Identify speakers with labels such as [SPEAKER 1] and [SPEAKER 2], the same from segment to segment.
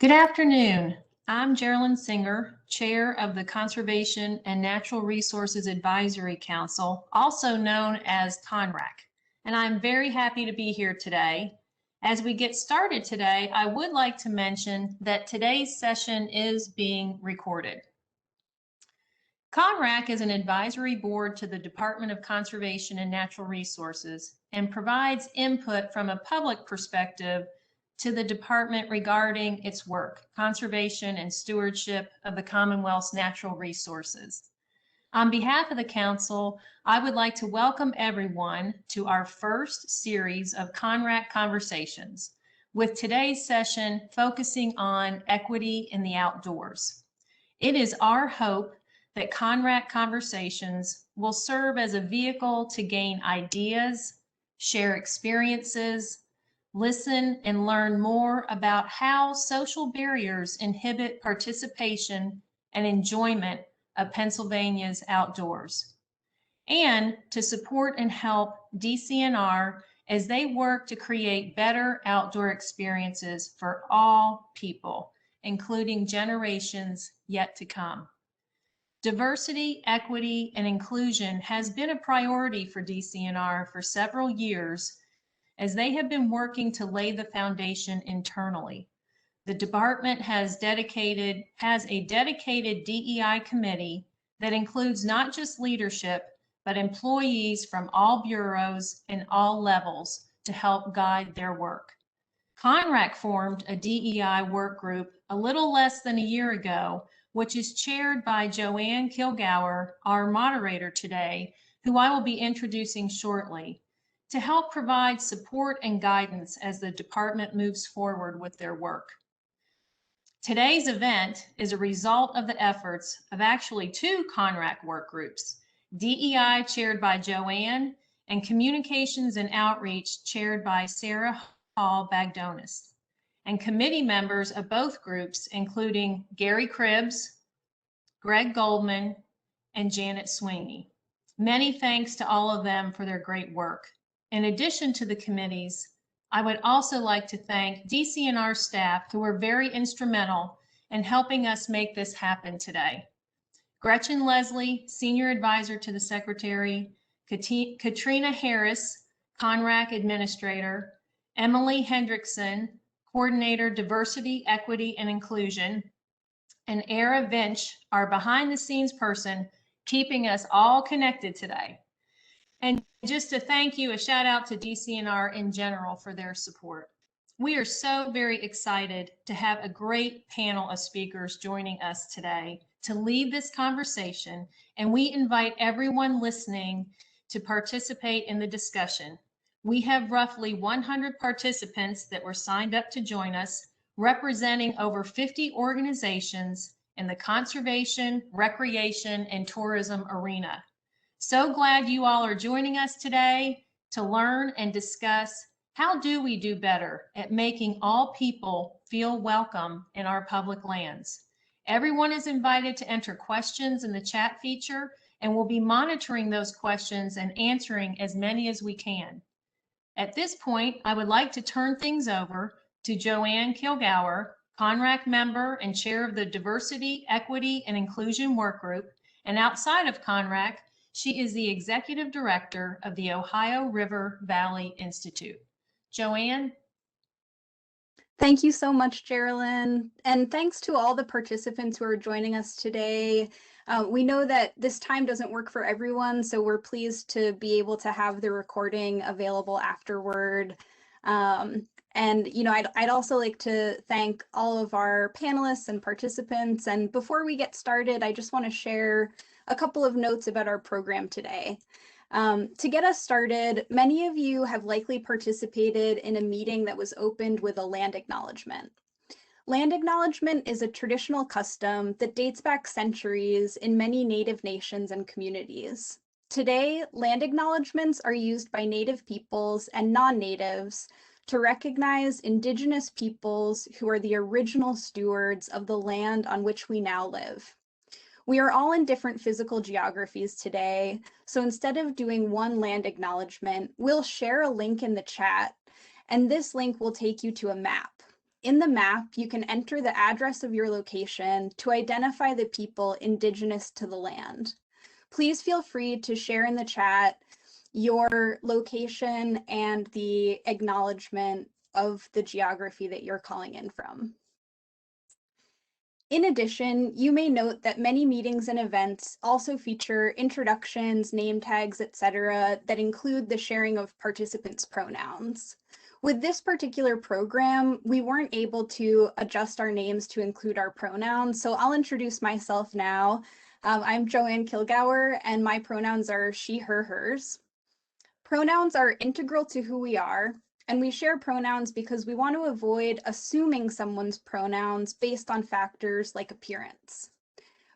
[SPEAKER 1] Good afternoon. I'm Geraldine Singer, Chair of the Conservation and Natural Resources Advisory Council, also known as CNRAC, and I'm very happy to be here today. As we get started today, I would like to mention that today's session is being recorded. CNRAC is an advisory board to the Department of Conservation and Natural Resources and provides input from a public perspective to the department regarding its work, conservation and stewardship of the Commonwealth's natural resources. On behalf of the Council, I would like to welcome everyone to our first series of CNRAC Conversations, with today's session focusing on equity in the outdoors. It is our hope that CNRAC Conversations will serve as a vehicle to gain ideas, share experiences, listen and learn more about how social barriers inhibit participation and enjoyment of Pennsylvania's outdoors, and to support and help DCNR as they work to create better outdoor experiences for all people, including generations yet to come. Diversity, equity, and inclusion has been a priority for DCNR for several years, as they have been working to lay the foundation internally. The department has a dedicated DEI committee that includes not just leadership, but employees from all bureaus and all levels to help guide their work. CNRAC formed a DEI work group a little less than a year ago, which is chaired by Joanne Kilgour, our moderator today, who I will be introducing shortly, to help provide support and guidance as the department moves forward with their work. Today's event is a result of the efforts of actually two CNRAC work groups, DEI chaired by Joanne and Communications and Outreach chaired by Sarah Hall Bagdonis, and committee members of both groups, including Gary Cribbs, Greg Goldman, and Janet Sweeney. Many thanks to all of them for their great work. In addition to the committees, I would also like to thank DCNR staff who were very instrumental in helping us make this happen today. Gretchen Leslie, Senior Advisor to the Secretary, Katrina Harris, CNRAC Administrator, Emily Hendrickson, Coordinator Diversity, Equity, and Inclusion, and Era Vinch, our behind-the-scenes person, keeping us all connected today. And just to thank you, a shout out to DCNR in general for their support. We are so very excited to have a great panel of speakers joining us today to lead this conversation, and we invite everyone listening to participate in the discussion. We have roughly 100 participants that were signed up to join us, representing over 50 organizations in the conservation, recreation, and tourism arena. So glad you all are joining us today to learn and discuss how do we do better at making all people feel welcome in our public lands. Everyone is invited to enter questions in the chat feature, and we'll be monitoring those questions and answering as many as we can. At this point, I would like to turn things over to Joanne Kilgour, CNRAC member and chair of the Diversity, Equity, and Inclusion Work Group, and outside of CNRAC, she is the executive director of the Ohio River Valley Institute. Joanne?
[SPEAKER 2] Thank you so much, Geraldine. And thanks to all the participants who are joining us today. We know that this time doesn't work for everyone, so we're pleased to be able to have the recording available afterward. And I'd also like to thank all of our panelists and participants. And before we get started, I just want to share a couple of notes about our program today. To get us started, many of you have likely participated in a meeting that was opened with a land acknowledgement. Land acknowledgement is a traditional custom that dates back centuries in many Native nations and communities. Today, land acknowledgements are used by Native peoples and non-Natives to recognize Indigenous peoples who are the original stewards of the land on which we now live. We are all in different physical geographies today, so instead of doing one land acknowledgement, we'll share a link in the chat, and this link will take you to a map. In the map, you can enter the address of your location to identify the people indigenous to the land. Please feel free to share in the chat your location and the acknowledgement of the geography that you're calling in from. In addition, you may note that many meetings and events also feature introductions, name tags, etc., that include the sharing of participants' pronouns. With this particular program, we weren't able to adjust our names to include our pronouns, so I'll introduce myself now. I'm Joanne Kilgour, and my pronouns are she, her, hers. Pronouns are integral to who we are, and we share pronouns because we want to avoid assuming someone's pronouns based on factors like appearance.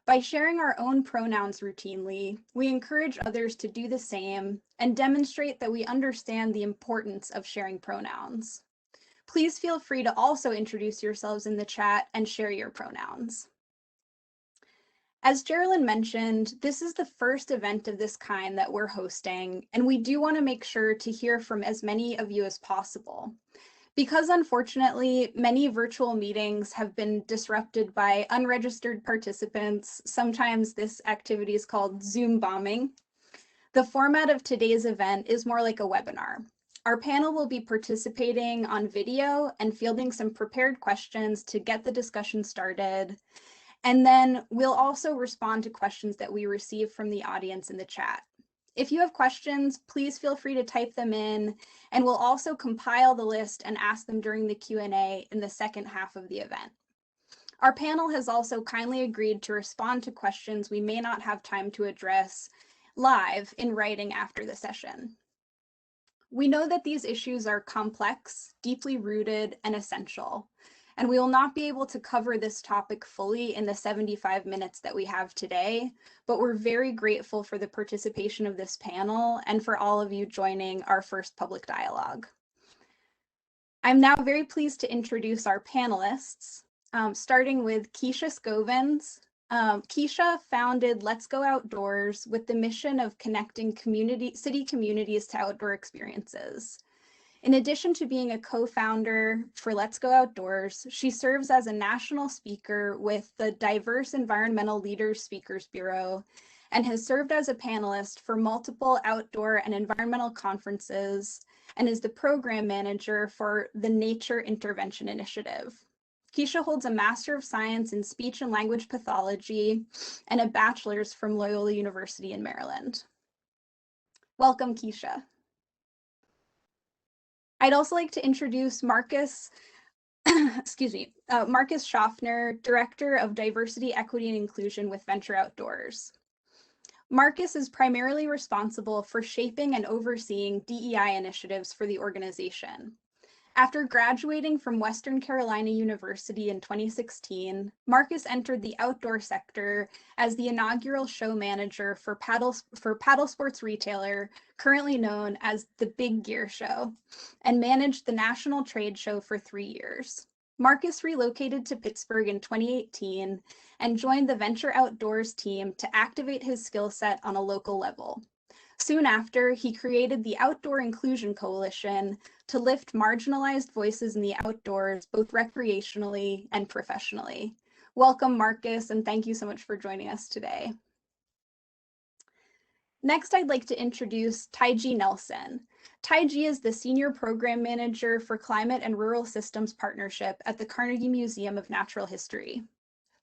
[SPEAKER 2] By sharing our own pronouns routinely, we encourage others to do the same and demonstrate that we understand the importance of sharing pronouns. Please feel free to also introduce yourselves in the chat and share your pronouns. As Geraldine mentioned, this is the first event of this kind that we're hosting, and we do want to make sure to hear from as many of you as possible. Because unfortunately, many virtual meetings have been disrupted by unregistered participants, sometimes this activity is called Zoom bombing. The format of today's event is more like a webinar. Our panel will be participating on video and fielding some prepared questions to get the discussion started. And then we'll also respond to questions that we receive from the audience in the chat. If you have questions, please feel free to type them in, and we'll also compile the list and ask them during the Q&A in the second half of the event. Our panel has also kindly agreed to respond to questions we may not have time to address live in writing after the session. We know that these issues are complex, deeply rooted, and essential, and we will not be able to cover this topic fully in the 75 minutes that we have today, but we're very grateful for the participation of this panel and for all of you joining our first public dialogue. I'm now very pleased to introduce our panelists, starting with Keisha Scovens. Keisha founded Let's Go Outdoors with the mission of connecting city communities to outdoor experiences. In addition to being a co-founder for Let's Go Outdoors, she serves as a national speaker with the Diverse Environmental Leaders Speakers Bureau and has served as a panelist for multiple outdoor and environmental conferences and is the program manager for the Nature Intervention Initiative. Keisha holds a Master of Science in Speech and Language Pathology and a bachelor's from Loyola University in Maryland. Welcome, Keisha. I'd also like to introduce Marcus, Marcus Schaffner, Director of Diversity, Equity, and Inclusion with Venture Outdoors. Marcus is primarily responsible for shaping and overseeing DEI initiatives for the organization. After graduating from Western Carolina University in 2016, Marcus entered the outdoor sector as the inaugural show manager for paddle sports retailer, currently known as the Big Gear Show, and managed the national trade show for 3 years. Marcus relocated to Pittsburgh in 2018 and joined the Venture Outdoors team to activate his skill set on a local level. Soon after, he created the Outdoor Inclusion Coalition to lift marginalized voices in the outdoors, both recreationally and professionally. Welcome, Marcus, and thank you so much for joining us today. Next, I'd like to introduce Taiji Nelson. Taiji is the Senior Program Manager for Climate and Rural Systems Partnership at the Carnegie Museum of Natural History.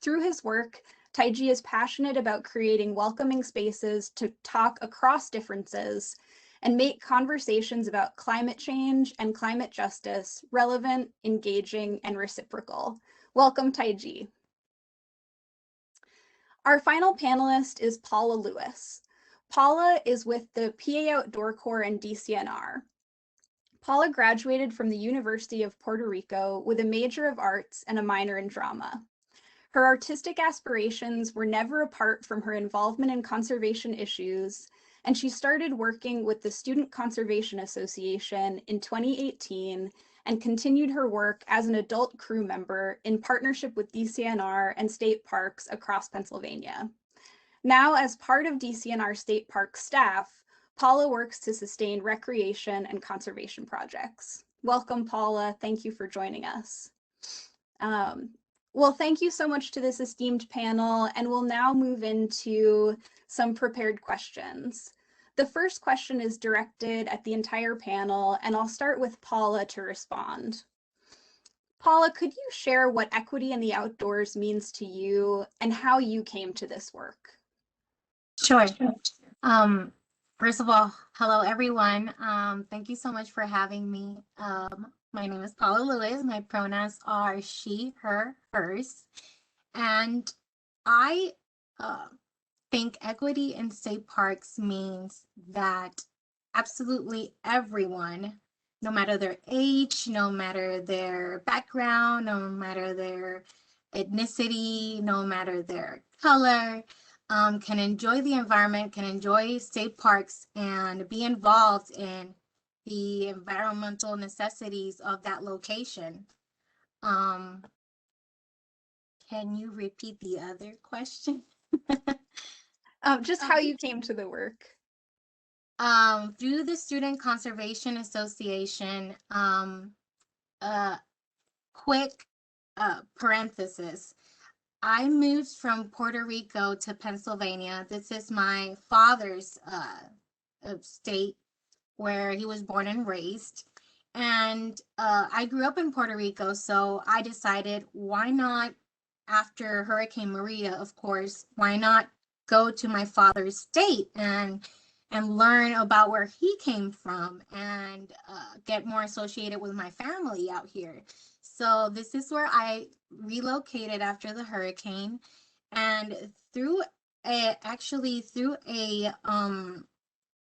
[SPEAKER 2] Through his work, Taiji is passionate about creating welcoming spaces to talk across differences and make conversations about climate change and climate justice relevant, engaging, and reciprocal. Welcome, Taiji. Our final panelist is Paula Lewis. Paula is with the PA Outdoor Corps and DCNR. Paula graduated from the University of Puerto Rico with a major of arts and a minor in drama. Her artistic aspirations were never apart from her involvement in conservation issues, and she started working with the Student Conservation Association in 2018 and continued her work as an adult crew member in partnership with DCNR and state parks across Pennsylvania. Now, as part of DCNR state park staff, Paula works to sustain recreation and conservation projects. Welcome, Paula. Thank you for joining us. Well, thank you so much to this esteemed panel, and we'll now move into some prepared questions. The first question is directed at the entire panel, and I'll start with Paula to respond. Paula, could you share what equity in the outdoors means to you and how you came to this work?
[SPEAKER 3] Sure. First of all, hello everyone. Thank you so much for having me. My name is Paula Lewis. My pronouns are she, her, hers. And I think equity in state parks means that absolutely everyone, no matter their age, no matter their background, no matter their ethnicity, no matter their color, can enjoy the environment, can enjoy state parks, and be involved in the environmental necessities of that location. Can you repeat the other question?
[SPEAKER 2] Just how you came to the work.
[SPEAKER 3] Through the Student Conservation Association, quick parenthesis. I moved from Puerto Rico to Pennsylvania. This is my father's state where he was born and raised. And I grew up in Puerto Rico, so I decided, why not, after Hurricane Maria, of course, why not go to my father's state and learn about where he came from and get more associated with my family out here. So this is where I relocated after the hurricane, and through a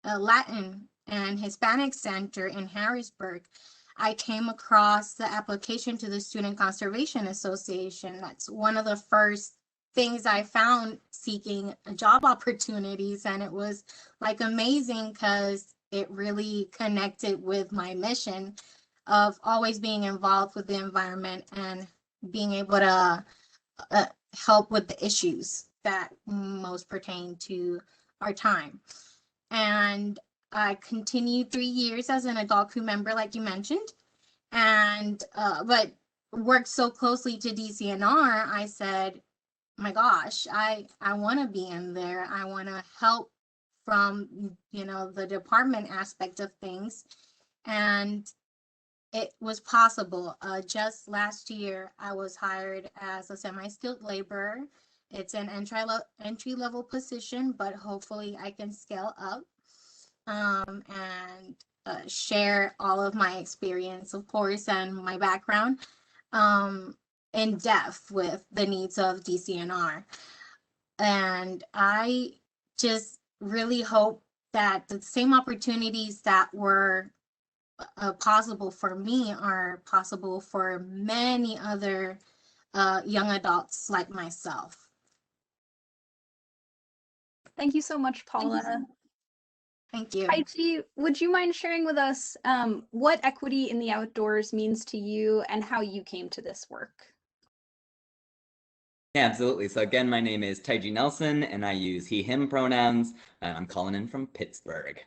[SPEAKER 3] Latin and Hispanic Center in Harrisburg, I came across the application to the Student Conservation Association. That's one of the first things I found seeking job opportunities, and it was like amazing because it really connected with my mission of always being involved with the environment and being able to help with the issues that most pertain to our time. And I continued 3 years as an adult crew member, like you mentioned, and but worked so closely to DCNR, I said, my gosh, I want to be in there. I want to help from, the department aspect of things. And it was possible. Just last year, I was hired as a semi-skilled laborer. It's an entry-level position, but hopefully I can scale up and share all of my experience, of course, and my background in depth with the needs of DCNR. And I just really hope that the same opportunities that were possible for me are possible for many other young adults like myself.
[SPEAKER 2] Thank you so much, Paula.
[SPEAKER 3] Thank you.
[SPEAKER 2] Taiji, would you mind sharing with us what equity in the outdoors means to you and how you came to this work?
[SPEAKER 4] Yeah, absolutely. So again, my name is Taiji Nelson, and I use he, him pronouns, and I'm calling in from Pittsburgh.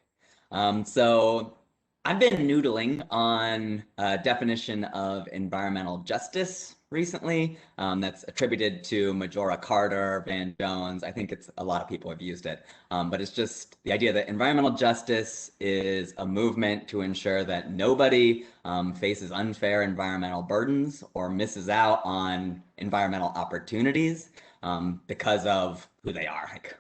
[SPEAKER 4] So I've been noodling on a definition of environmental justice recently that's attributed to Majora Carter, Van Jones. I think a lot of people have used it, but it's just the idea that environmental justice is a movement to ensure that nobody faces unfair environmental burdens or misses out on environmental opportunities because of who they are, like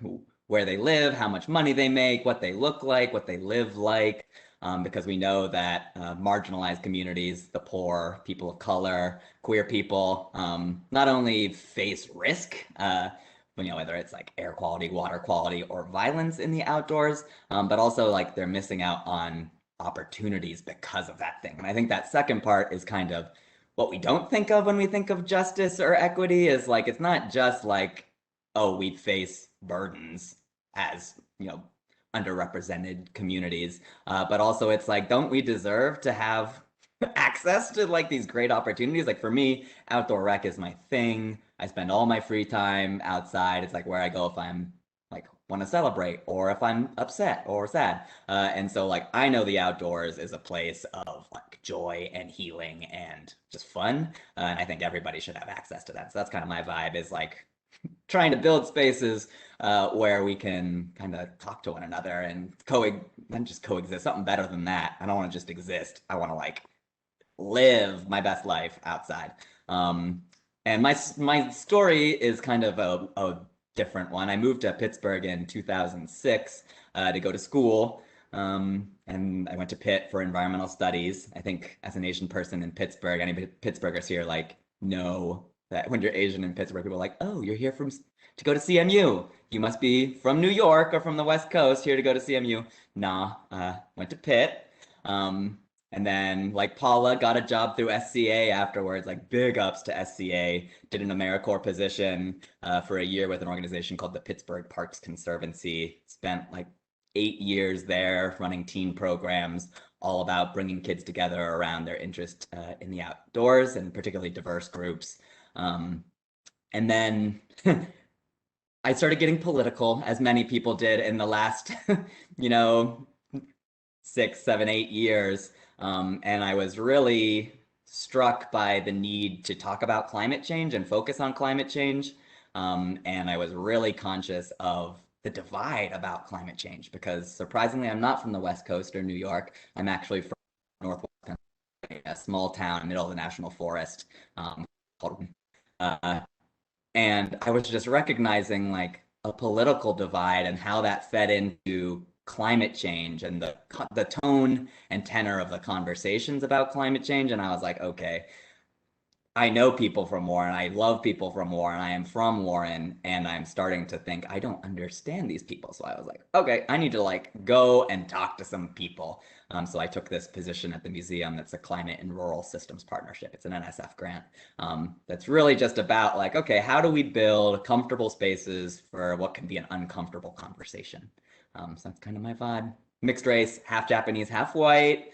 [SPEAKER 4] where they live, how much money they make, what they look like, what they live like. Because we know that marginalized communities, the poor, people of color, queer people, not only face risk, whether it's like air quality, water quality, or violence in the outdoors, but also like they're missing out on opportunities because of that thing. And I think that second part is kind of what we don't think of when we think of justice or equity, is like, it's not just like, oh, we face burdens as, underrepresented communities, but also it's like, don't we deserve to have access to like these great opportunities? Like for me, outdoor rec is my thing. I spend all my free time outside. It's like where I go if want to celebrate, or if I'm upset or sad. And so like I know the outdoors is a place of like joy and healing and just fun. And I think everybody should have access to that. So that's kind of my vibe, is like trying to build spaces where we can kind of talk to one another and not just coexist, something better than that. I don't want to just exist. I want to like live my best life outside. And my story is kind of a different one. I moved to Pittsburgh in 2006 to go to school. And I went to Pitt for environmental studies. I think as an Asian person in Pittsburgh, any Pittsburghers here like know that when you're Asian in Pittsburgh, people are like, oh, you're here to go to CMU. You must be from New York or from the West Coast here to go to CMU. Nah, went to Pitt. And then like Paula got a job through SCA afterwards, like big ups to SCA, did an AmeriCorps position for a year with an organization called the Pittsburgh Parks Conservancy. Spent like 8 years there running teen programs, all about bringing kids together around their interest in the outdoors, and particularly diverse groups. And then I started getting political, as many people did in the last, 6, 7, 8 years. And I was really struck by the need to talk about climate change and focus on climate change. And I was really conscious of the divide about climate change, because surprisingly, I'm not from the West Coast or New York. I'm actually from Northwest Pennsylvania, a small town in the middle of the National Forest called and I was just recognizing like a political divide and how that fed into climate change and the tone and tenor of the conversations about climate change. And I was like, okay, I know people from Warren, I love people from Warren, I am from Warren, and I'm starting to think I don't understand these people. So I was like, okay, I need to like go and talk to some people. So I took this position at the museum that's a climate and rural systems partnership. It's an NSF grant that's really just about like, okay, how do we build comfortable spaces for what can be an uncomfortable conversation? So that's kind of my vibe. Mixed race, half Japanese, half white,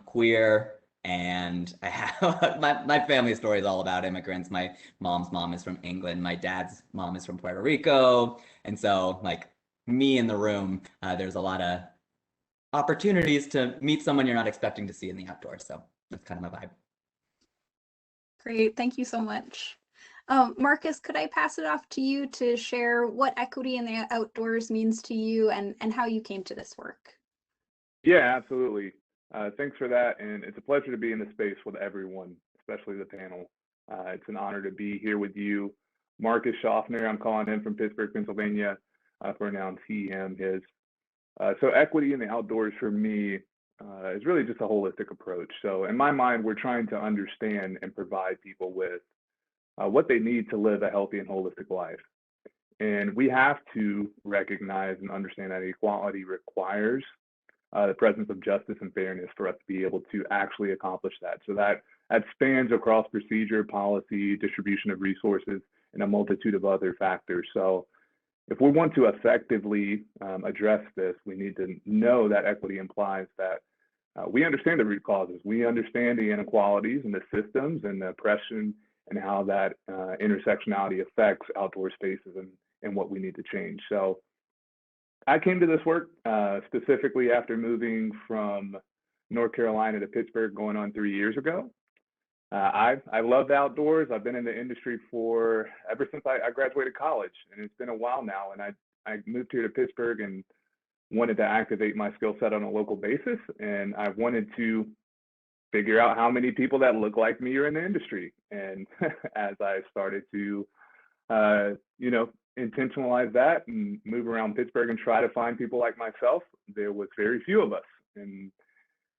[SPEAKER 4] queer. And I have my family story is all about immigrants. My mom's mom is from England. My dad's mom is from Puerto Rico. And so like me in the room, there's a lot of opportunities to meet someone you're not expecting to see in the outdoors. So that's kind of my vibe.
[SPEAKER 2] Great, thank you so much. Marcus, could I pass it off to you to share what equity in the outdoors means to you and how you came to this work?
[SPEAKER 5] Yeah, absolutely. Thanks for that. And it's a pleasure to be in the space with everyone, especially the panel. It's an honor to be here with you. Marcus Schaffner, I'm calling in from Pittsburgh, Pennsylvania, pronouns he, him, his. So equity in the outdoors for me is really just a holistic approach. So in my mind, we're trying to understand and provide people with what they need to live a healthy and holistic life. And we have to recognize and understand that equality requires the presence of justice and fairness for us to be able to actually accomplish that. So that spans across procedure, policy, distribution of resources, and a multitude of other factors. So if we want to effectively address this, we need to know that equity implies that we understand the root causes. We understand the inequalities and the systems and the oppression and how that intersectionality affects outdoor spaces and what we need to change. So I came to this work specifically after moving from North Carolina to Pittsburgh going on 3 years ago. I love the outdoors. I've been in the industry ever since I graduated college, and it's been a while now. And I moved here to Pittsburgh and wanted to activate my skill set on a local basis. And I wanted to figure out how many people that look like me are in the industry. And as I started to, intentionalize that and move around Pittsburgh and try to find people like myself, there was very few of us. And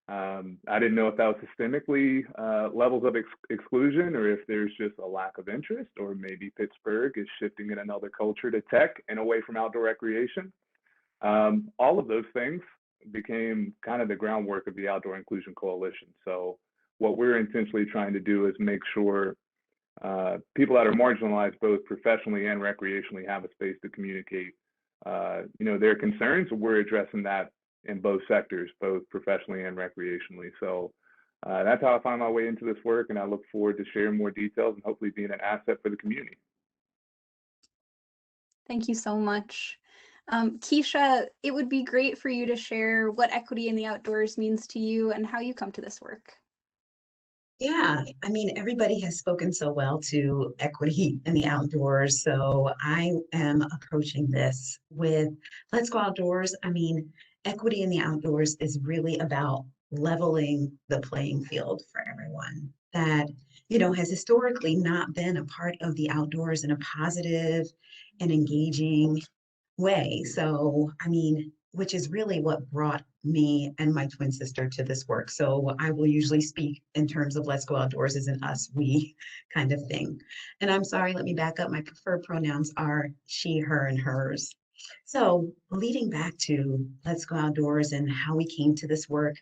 [SPEAKER 5] I didn't know if that was systemically levels of exclusion, or if there's just a lack of interest, or maybe Pittsburgh is shifting in another culture to tech and away from outdoor recreation. All of those things became kind of the groundwork of the Outdoor Inclusion Coalition. So what we're intentionally trying to do is make sure people that are marginalized both professionally and recreationally have a space to communicate their concerns. We're addressing that in both sectors, both professionally and recreationally. So that's how I find my way into this work, and I look forward to sharing more details and hopefully being an asset for the community.
[SPEAKER 2] Thank you so much. Keisha, it would be great for you to share what equity in the outdoors means to you and how you come to this work.
[SPEAKER 6] Yeah, I mean, everybody has spoken so well to equity in the outdoors. So I am approaching this with Let's Go Outdoors. I mean, equity in the outdoors is really about leveling the playing field for everyone that, has historically not been a part of the outdoors in a positive and engaging way. So, I mean, which is really what brought me and my twin sister to this work. So I will usually speak in terms of Let's Go Outdoors as an us, we kind of thing. And I'm sorry, let me back up. My preferred pronouns are she, her, and hers. So leading back to Let's Go Outdoors and how we came to this work,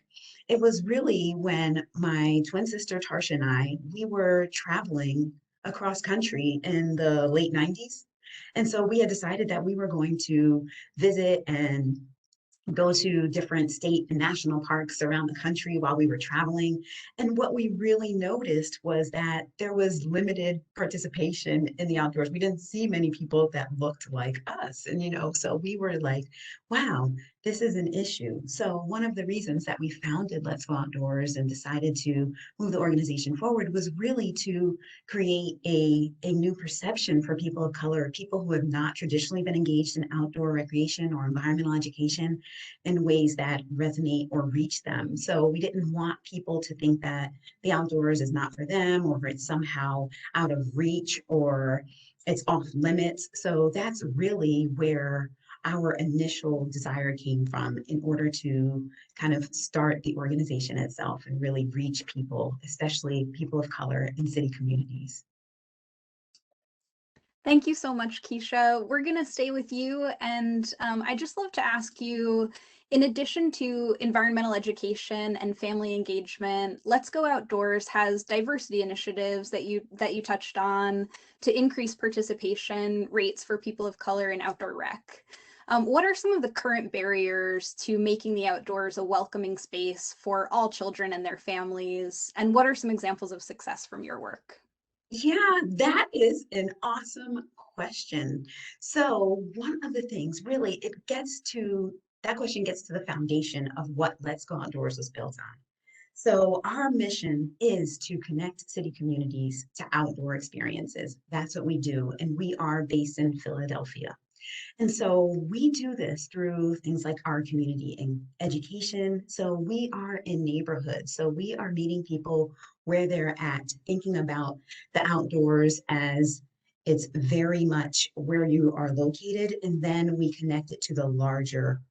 [SPEAKER 6] it was really when my twin sister Tarsha and we were traveling across country in the late 90s. And so we had decided that we were going to visit and go to different state and national parks around the country while we were traveling. And what we really noticed was that there was limited participation in the outdoors. We didn't see many people that looked like us. And, so we were like, wow, this is an issue. So one of the reasons that we founded Let's Go Outdoors and decided to move the organization forward was really to create a new perception for people of color, people who have not traditionally been engaged in outdoor recreation or environmental education, in ways that resonate or reach them. So we didn't want people to think that the outdoors is not for them or it's somehow out of reach or it's off limits. So that's really where our initial desire came from in order to kind of start the organization itself and really reach people, especially people of color in city communities.
[SPEAKER 2] Thank you so much, Keisha. We're going to stay with you. And I just love to ask you, in addition to environmental education and family engagement, Let's Go Outdoors has diversity initiatives that you touched on to increase participation rates for people of color in outdoor rec. What are some of the current barriers to making the outdoors a welcoming space for all children and their families? And what are some examples of success from your work?
[SPEAKER 6] Yeah, that is an awesome question. So one of the things really, that question gets to the foundation of what Let's Go Outdoors was built on. So our mission is to connect city communities to outdoor experiences. That's what we do. And we are based in Philadelphia. And so we do this through things like our community and education. So we are in neighborhoods. So we are meeting people where they're at, thinking about the outdoors as it's very much where you are located. And then we connect it to the larger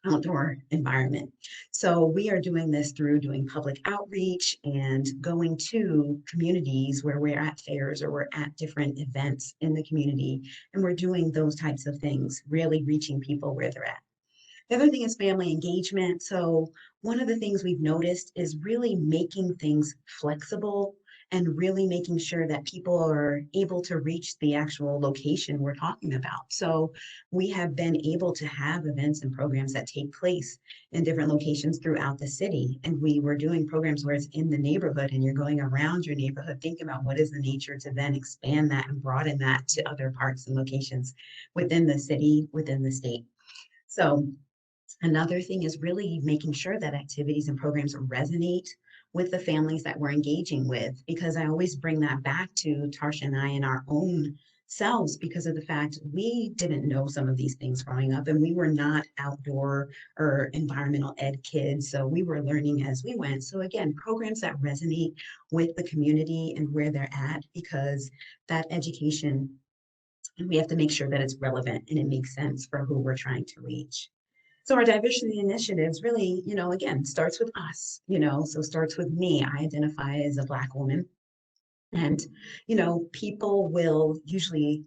[SPEAKER 6] outdoor environment. So we are doing this through doing public outreach and going to communities where we're at fairs or we're at different events in the community. And we're doing those types of things, really reaching people where they're at. The other thing is family engagement. So one of the things we've noticed is really making things flexible and really making sure that people are able to reach the actual location we're talking about. So we have been able to have events and programs that take place in different locations throughout the city. And we were doing programs where it's in the neighborhood and you're going around your neighborhood, thinking about what is the nature to then expand that and broaden that to other parts and locations within the city, within the state. So another thing is really making sure that activities and programs resonate with the families that we're engaging with, because I always bring that back to Tarsha and I and our own selves because of the fact we didn't know some of these things growing up and we were not outdoor or environmental ed kids. So we were learning as we went. So again, programs that resonate with the community and where they're at, because that education, we have to make sure that it's relevant and it makes sense for who we're trying to reach. So our diversity initiatives really, again, starts with us, so starts with me. I identify as a Black woman. And, people will usually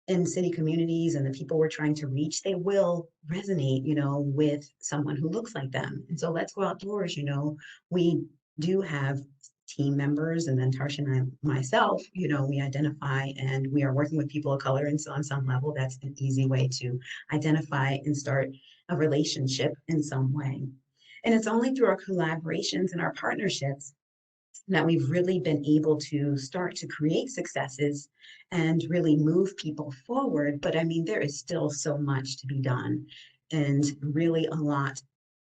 [SPEAKER 6] in city communities and the people we're trying to reach, they will resonate, with someone who looks like them. And so Let's Go Outdoors, we do have team members, and then Tarsha and I, myself, we identify and we are working with people of color. And so on some level, that's an easy way to identify and start a relationship in some way. And it's only through our collaborations and our partnerships and that we've really been able to start to create successes and really move people forward. But I mean, there is still so much to be done and really a lot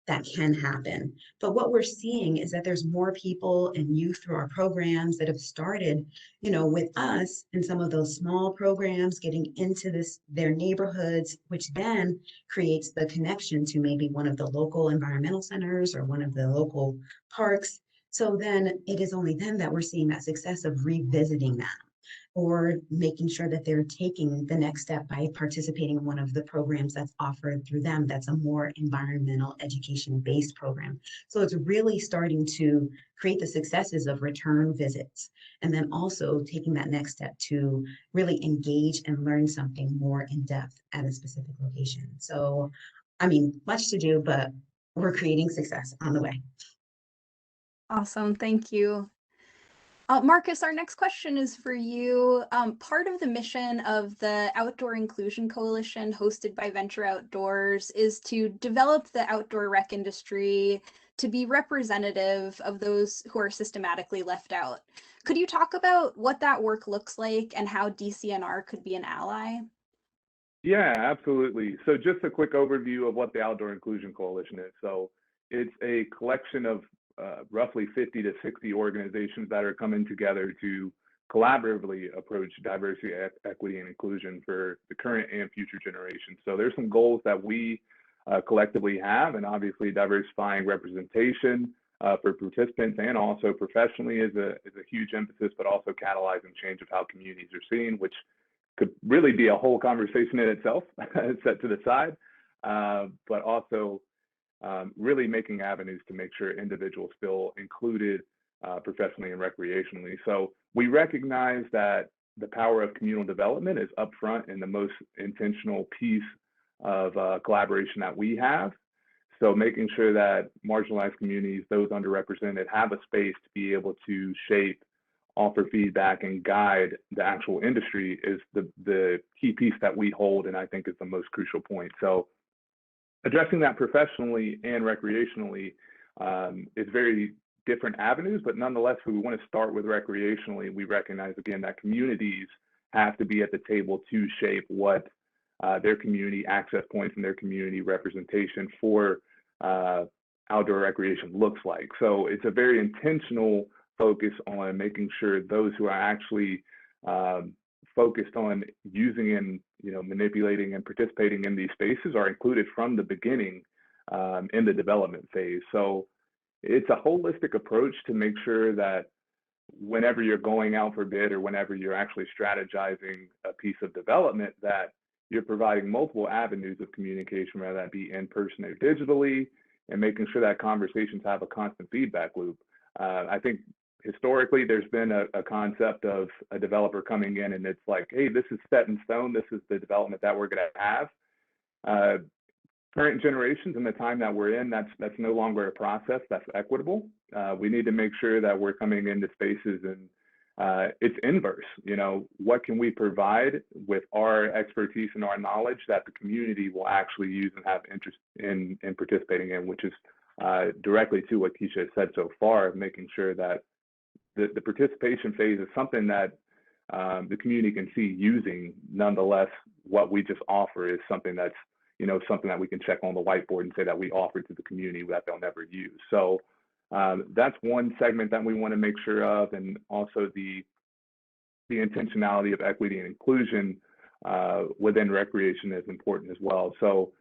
[SPEAKER 6] that can happen. But what we're seeing is that there's more people and youth through our programs that have started, with us in some of those small programs, getting into their neighborhoods, which then creates the connection to maybe one of the local environmental centers or one of the local parks. So then it is only then that we're seeing that success of revisiting them or making sure that they're taking the next step by participating in one of the programs that's offered through them that's a more environmental education based program. So it's really starting to create the successes of return visits and then also taking that next step to really engage and learn something more in depth at a specific location. So, I mean, much to do, but we're creating success on the way.
[SPEAKER 2] Awesome. Thank you. Marcus, our next question is for you. Part of the mission of the Outdoor Inclusion Coalition hosted by Venture Outdoors is to develop the outdoor rec industry to be representative of those who are systematically left out. Could you talk about what that work looks like and how DCNR could be an ally?
[SPEAKER 5] Yeah, absolutely. So just a quick overview of what the Outdoor Inclusion Coalition is. So it's a collection of roughly 50 to 60 organizations that are coming together to collaboratively approach diversity, equity, and inclusion for the current and future generations. So there's some goals that we collectively have, and obviously diversifying representation for participants and also professionally is a huge emphasis, but also catalyzing change of how communities are seen, which could really be a whole conversation in itself, set to the side, but also really making avenues to make sure individuals feel included professionally and recreationally. So we recognize that the power of communal development is upfront and the most intentional piece of collaboration that we have. So making sure that marginalized communities, those underrepresented, have a space to be able to shape, offer feedback, and guide the actual industry is the key piece that we hold, and I think is the most crucial point. So addressing that professionally and recreationally is very different avenues, but nonetheless, if we want to start with recreationally, we recognize again that communities have to be at the table to shape what their community access points and their community representation for outdoor recreation looks like. So it's a very intentional focus on making sure those who are actually focused on using and manipulating and participating in these spaces are included from the beginning in the development phase. So it's a holistic approach to make sure that whenever you're going out for bid or whenever you're actually strategizing a piece of development, that you're providing multiple avenues of communication, whether that be in person or digitally, and making sure that conversations have a constant feedback loop. I think historically, there's been a concept of a developer coming in and it's like, hey, this is set in stone. This is the development that we're going to have. Current generations and the time that we're in, that's no longer a process that's equitable. We need to make sure that we're coming into spaces and it's inverse. What can we provide with our expertise and our knowledge that the community will actually use and have interest in participating in, which is directly to what Keisha has said so far, of making sure that the participation phase is something that the community can see using. Nonetheless, what we just offer is something that's, something that we can check on the whiteboard and say that we offer to the community that they'll never use. So that's one segment that we want to make sure of, and also the intentionality of equity and inclusion within recreation is important as well. So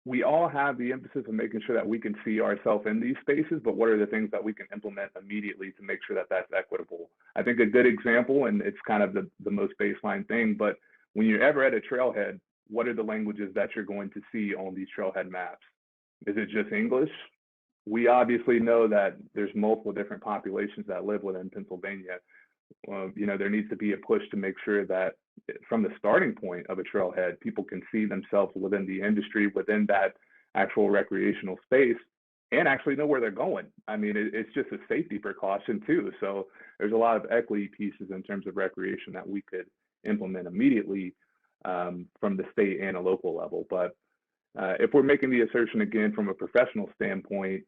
[SPEAKER 5] we all have the emphasis of making sure that we can see ourselves in these spaces, but what are the things that we can implement immediately to make sure that that's equitable? I think a good example, and it's kind of the most baseline thing, but when you're ever at a trailhead, what are the languages that you're going to see on these trailhead maps? Is it just English? We obviously know that there's multiple different populations that live within Pennsylvania. There needs to be a push to make sure that from the starting point of a trailhead, people can see themselves within the industry, within that actual recreational space, and actually know where they're going. I mean, it's just a safety precaution too. So there's a lot of equity pieces in terms of recreation that we could implement immediately from the state and a local level. But if we're making the assertion again from a professional standpoint,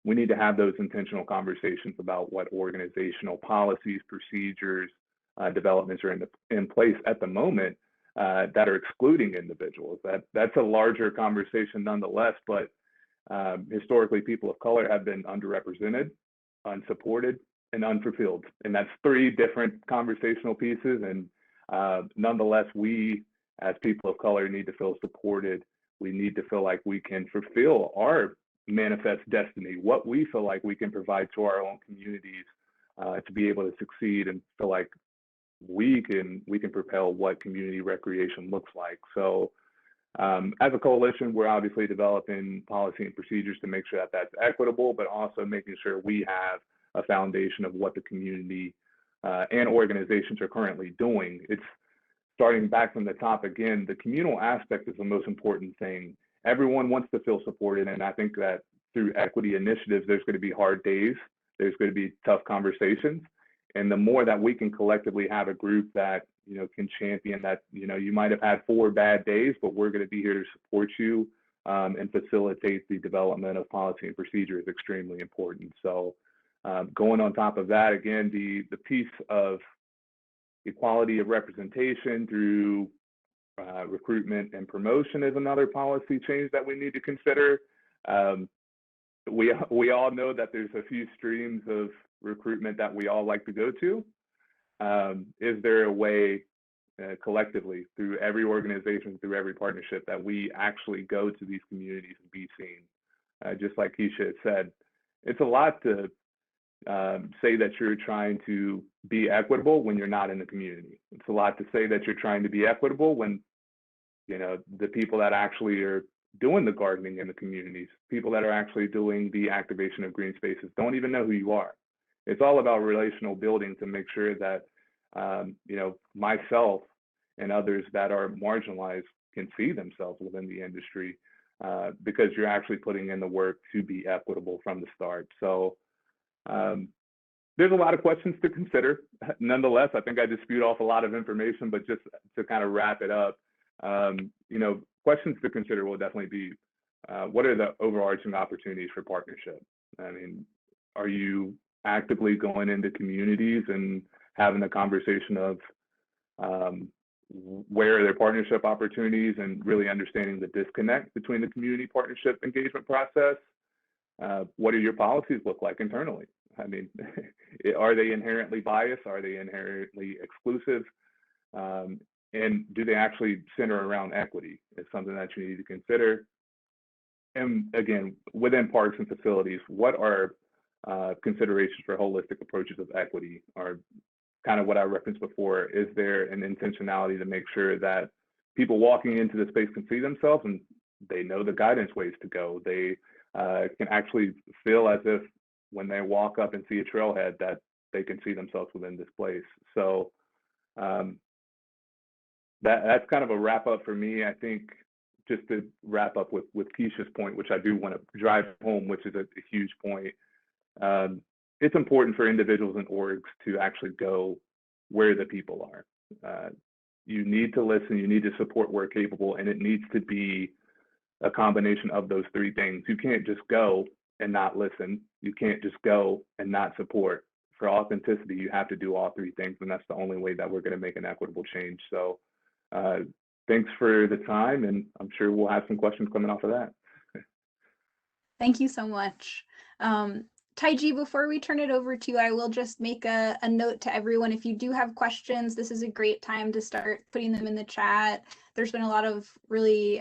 [SPEAKER 5] we need to have those intentional conversations about what organizational policies, procedures, developments are in place at the moment that are excluding individuals. That's a larger conversation nonetheless, but historically, people of color have been underrepresented, unsupported, and unfulfilled. And that's three different conversational pieces. And nonetheless, we as people of color need to feel supported. We need to feel like we can fulfill our manifest destiny, what we feel like we can provide to our own communities to be able to succeed and feel like we can propel what community recreation looks like. So as a coalition, we're obviously developing policy and procedures to make sure that that's equitable, but also making sure we have a foundation of what the community and organizations are currently doing. It's starting back from the top again, the communal aspect is the most important thing. Everyone wants to feel supported, and I think that through equity initiatives, there's going to be hard days, there's going to be tough conversations, and the more that we can collectively have a group that can champion that, you might have had 4 bad days, but we're going to be here to support you and facilitate the development of policy and procedure is extremely important. So going on top of that, again, the piece of equality of representation through recruitment and promotion is another policy change that we need to consider. We all know that there's a few streams of recruitment that we all like to go to. Is there a way collectively through every organization, through every partnership that we actually go to these communities and be seen? Just like Keisha had said, it's a lot to say that you're trying to be equitable when you're not in the community. It's a lot to say that you're trying to be equitable when the people that actually are doing the gardening in the communities, people that are actually doing the activation of green spaces don't even know who you are. It's all about relational building to make sure that myself and others that are marginalized can see themselves within the industry because you're actually putting in the work to be equitable from the start. So there's a lot of questions to consider. Nonetheless, I think I just spewed off a lot of information, but just to kind of wrap it up, questions to consider will definitely be, what are the overarching opportunities for partnership? I mean, are you actively going into communities and having a conversation of where are their partnership opportunities and really understanding the disconnect between the community partnership engagement process? What do your policies look like internally? I mean, are they inherently biased? Are they inherently exclusive? And do they actually center around equity? It's something that you need to consider. And again, within parks and facilities, what are considerations for holistic approaches of equity? Are kind of what I referenced before. Is there an intentionality to make sure that people walking into the space can see themselves and they know the guidance ways to go? They can actually feel as if when they walk up and see a trailhead that they can see themselves within this place. So that's kind of a wrap up for me. I think just to wrap up with Keisha's point, which I do want to drive home, which is a huge point. It's important for individuals and orgs to actually go where the people are. You need to listen, you need to support where capable, and it needs to be a combination of those three things. You can't just go and not listen. You can't just go and not support. For authenticity, you have to do all three things, and that's the only way that we're going to make an equitable change. So thanks for the time, and I'm sure we'll have some questions coming off of that.
[SPEAKER 2] Thank you so much. Taiji, before we turn it over to you, I will just make a note to everyone. If you do have questions, this is a great time to start putting them in the chat. There's been a lot of really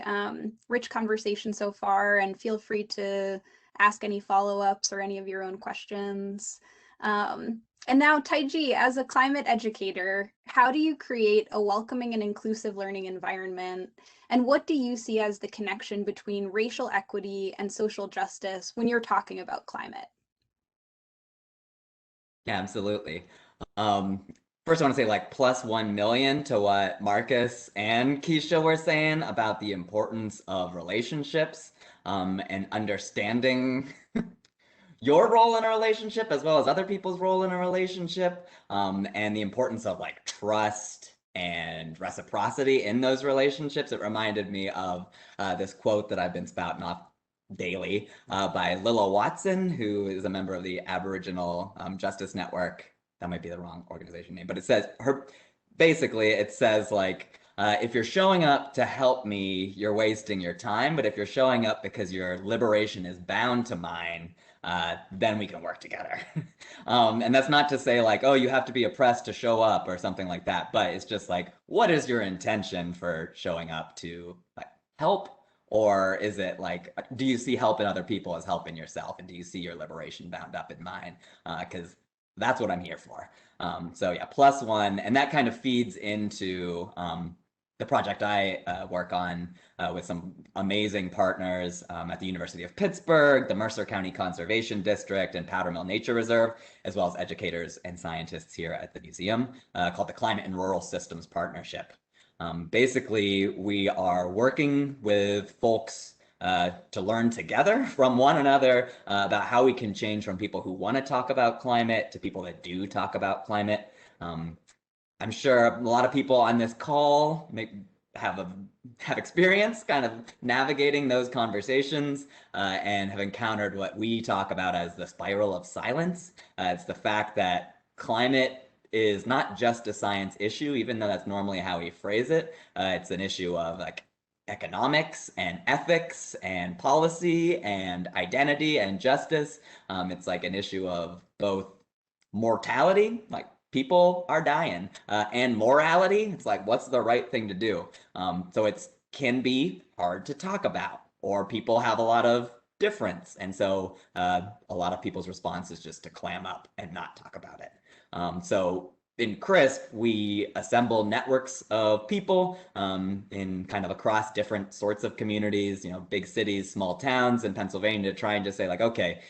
[SPEAKER 2] rich conversation so far, and feel free to ask any follow-ups or any of your own questions. And now, Taiji, as a climate educator, how do you create a welcoming and inclusive learning environment? And what do you see as the connection between racial equity and social justice when you're talking about climate?
[SPEAKER 4] Yeah, absolutely. First, I want to say like plus 1 million to what Marcus and Keisha were saying about the importance of relationships and understanding your role in a relationship as well as other people's role in a relationship, and the importance of like trust and reciprocity in those relationships. It reminded me of this quote that I've been spouting off daily by Lilla Watson, who is a member of the Aboriginal Justice Network. That might be the wrong organization name, but it says basically it says like, if you're showing up to help me, you're wasting your time. But if you're showing up because your liberation is bound to mine, then we can work together. And that's not to say like, oh, you have to be oppressed to show up or something like that. But it's just like, what is your intention for showing up to like help? Or is it like, do you see help in other people as help in yourself? And do you see your liberation bound up in mine? Because that's what I'm here for. So yeah, +1. And that kind of feeds into the project I work on with some amazing partners at the University of Pittsburgh, the Mercer County Conservation District, and Powder Mill Nature Reserve, as well as educators and scientists here at the museum, called the Climate and Rural Systems Partnership. Basically, we are working with folks to learn together from one another about how we can change from people who want to talk about climate to people that do talk about climate. I'm sure a lot of people on this call have experience kind of navigating those conversations and have encountered what we talk about as the spiral of silence. It's the fact that climate is not just a science issue, even though that's normally how we phrase it. It's an issue of like economics and ethics and policy and identity and justice. It's like an issue of both mortality, like people are dying, and morality. It's like, what's the right thing to do? So it can be hard to talk about, or people have a lot of difference. And so a lot of people's response is just to clam up and not talk about it. So in CRISP, we assemble networks of people in kind of across different sorts of communities, big cities, small towns in Pennsylvania, to try and just say like, okay,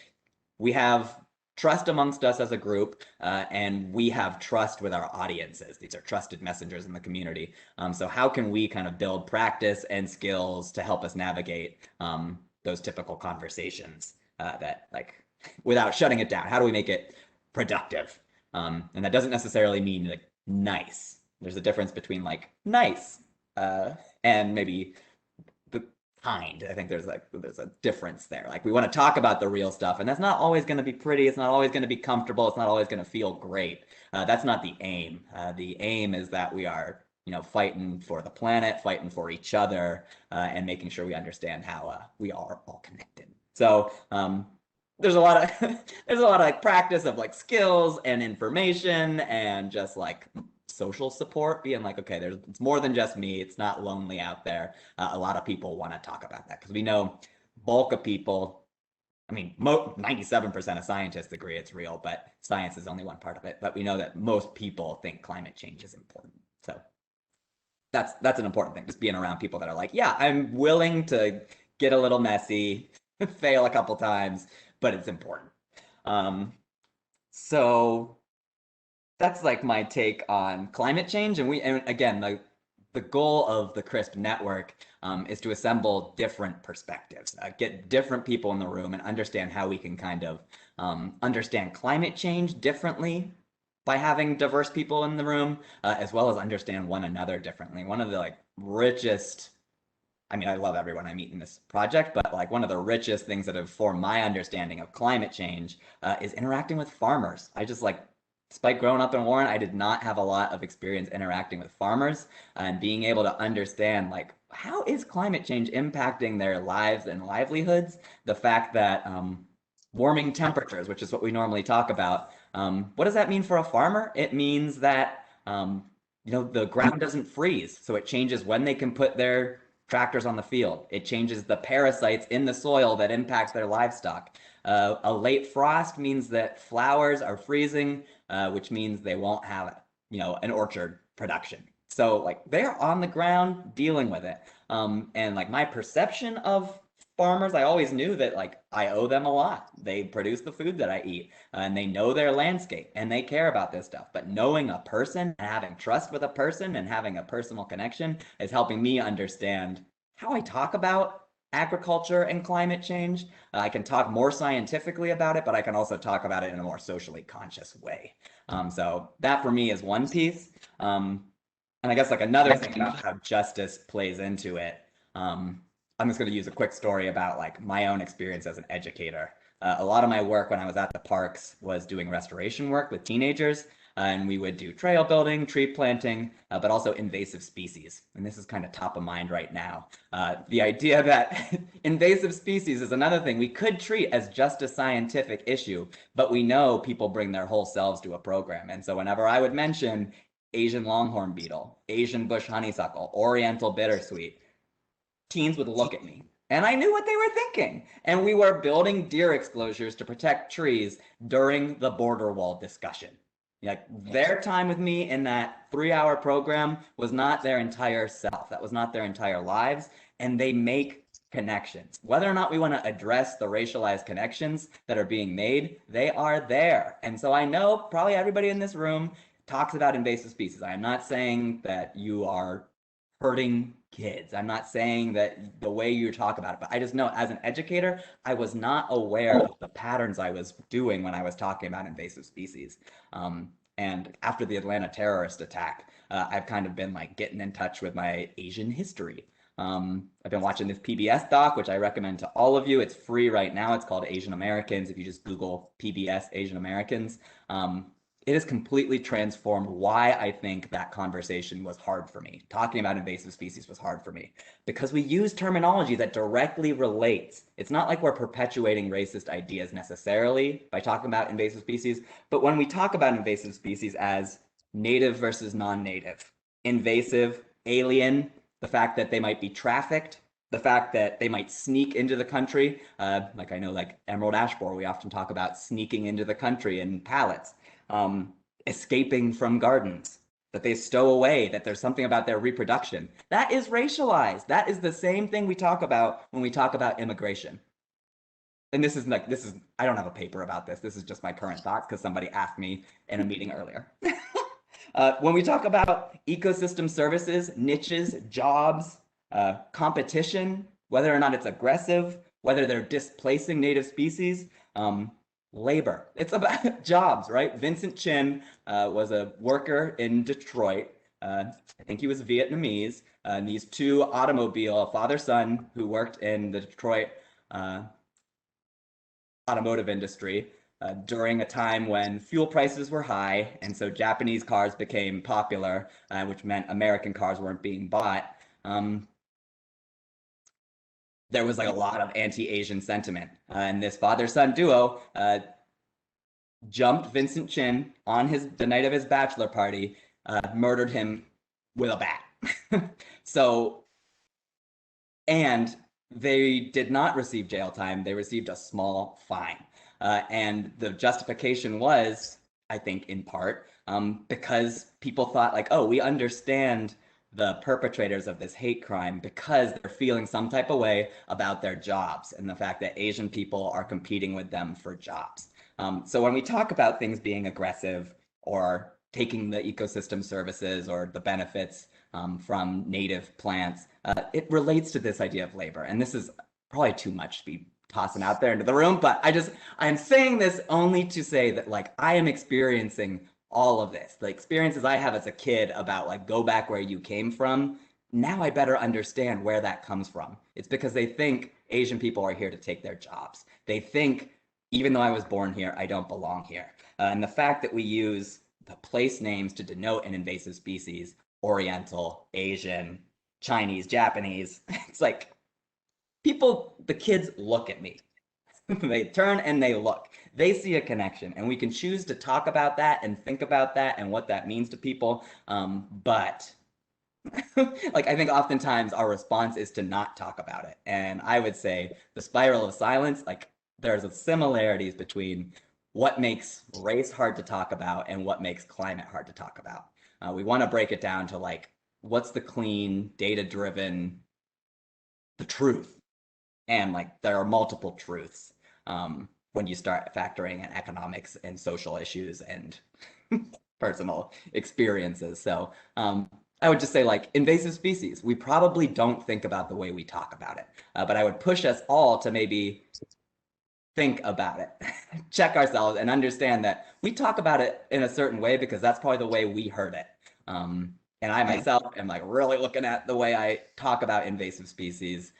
[SPEAKER 4] we have trust amongst us as a group, and we have trust with our audiences. These are trusted messengers in the community. So how can we kind of build practice and skills to help us navigate those typical conversations that like, without shutting it down? How do we make it productive? And that doesn't necessarily mean like nice. There's a difference between like nice and maybe kind. I think there's a difference there. Like we want to talk about the real stuff, and that's not always going to be pretty. It's not always going to be comfortable. It's not always going to feel great. That's not the aim. The aim is that we are, fighting for the planet, fighting for each other, and making sure we understand how we are all connected. So there's a lot of like practice of like skills and information and just like social support, being like, okay, it's more than just me. It's not lonely out there. A lot of people want to talk about that because we know bulk of people, 97% of scientists agree it's real, but science is only one part of it. But we know that most people think climate change is important. So that's an important thing, just being around people that are like, yeah, I'm willing to get a little messy, fail a couple times, but it's important. So that's like my take on climate change. And again, the goal of the CRISP network is to assemble different perspectives, get different people in the room and understand how we can kind of understand climate change differently by having diverse people in the room, as well as understand one another differently. One of the like richest, I love everyone I meet in this project, but like one of the richest things that have formed my understanding of climate change is interacting with farmers. I just like, despite growing up in Warren, I did not have a lot of experience interacting with farmers and being able to understand like, how is climate change impacting their lives and livelihoods? The fact that warming temperatures, which is what we normally talk about, what does that mean for a farmer? It means that the ground doesn't freeze, so it changes when they can put their tractors on the field. It changes the parasites in the soil that impacts their livestock. A late frost means that flowers are freezing, which means they won't have, an orchard production. So like they're on the ground dealing with it. And like my perception of farmers, I always knew that like I owe them a lot. They produce the food that I eat, and they know their landscape and they care about this stuff. But knowing a person and having trust with a person and having a personal connection is helping me understand how I talk about agriculture and climate change. I can talk more scientifically about it, but I can also talk about it in a more socially conscious way. So that for me is one piece. And I guess like another thing about how justice plays into it I'm just going to use a quick story about like my own experience as an educator. A lot of my work when I was at the parks was doing restoration work with teenagers, and we would do trail building, tree planting, but also invasive species. And this is kind of top of mind right now. The idea that invasive species is another thing we could treat as just a scientific issue, but we know people bring their whole selves to a program. And so whenever I would mention Asian longhorn beetle, Asian bush honeysuckle, Oriental bittersweet, teens would look at me. And I knew what they were thinking. And we were building deer exclosures to protect trees during the border wall discussion. Like their time with me in that 3-hour program was not their entire self. That was not their entire lives. And they make connections. Whether or not we want to address the racialized connections that are being made, they are there. And so I know probably everybody in this room talks about invasive species. I am not saying that you are hurting kids. I'm not saying that the way you talk about it, but I just know as an educator, I was not aware of the patterns I was doing when I was talking about invasive species. And after the Atlanta terrorist attack, I've kind of been like getting in touch with my Asian history. I've been watching this PBS doc, which I recommend to all of you. It's free right now. It's called Asian Americans. If you just Google PBS Asian Americans, it has completely transformed why I think that conversation was hard for me. Talking about invasive species was hard for me because we use terminology that directly relates. It's not like we're perpetuating racist ideas necessarily by talking about invasive species, but when we talk about invasive species as native versus non-native, invasive, alien, the fact that they might be trafficked, the fact that they might sneak into the country, like I know like emerald ash borer, we often talk about sneaking into the country in pallets. Escaping from gardens, that they stow away, that there's something about their reproduction. That is racialized. That is the same thing we talk about when we talk about immigration. And this is, I don't have a paper about this. This is just my current thoughts because somebody asked me in a meeting earlier. When we talk about ecosystem services, niches, jobs, competition, whether or not it's aggressive, whether they're displacing native species, labor. It's about jobs, right? Vincent Chin was a worker in Detroit. I think he was Vietnamese. And these two automobile father-son who worked in the Detroit automotive industry during a time when fuel prices were high. And so Japanese cars became popular, which meant American cars weren't being bought. There was like a lot of anti-Asian sentiment. And this father-son duo jumped Vincent Chin on the night of his bachelor party, murdered him with a bat. And they did not receive jail time. They received a small fine. And the justification was, I think in part, because people thought like, oh, we understand the perpetrators of this hate crime because they're feeling some type of way about their jobs and the fact that Asian people are competing with them for jobs. So when we talk about things being aggressive or taking the ecosystem services or the benefits from native plants, it relates to this idea of labor. And this is probably too much to be tossing out there into the room, but I'm saying this only to say that like I am experiencing all of this, the experiences I have as a kid about like go back where you came from. Now I better understand where that comes from. It's because they think Asian people are here to take their jobs. They think even though I was born here, I don't belong here. And the fact that we use the place names to denote an invasive species, Oriental, Asian, Chinese, Japanese, it's like the kids look at me. They turn and they look. They see a connection, and we can choose to talk about that and think about that and what that means to people. But like I think oftentimes our response is to not talk about it. And I would say the spiral of silence, like there's similarities between what makes race hard to talk about and what makes climate hard to talk about. We want to break it down to like, what's the clean, data-driven, the truth? And like there are multiple truths when you start factoring in economics and social issues and personal experiences. So I would just say like invasive species, we probably don't think about the way we talk about it, but I would push us all to maybe think about it, check ourselves and understand that we talk about it in a certain way because that's probably the way we heard it. And I myself am like really looking at the way I talk about invasive species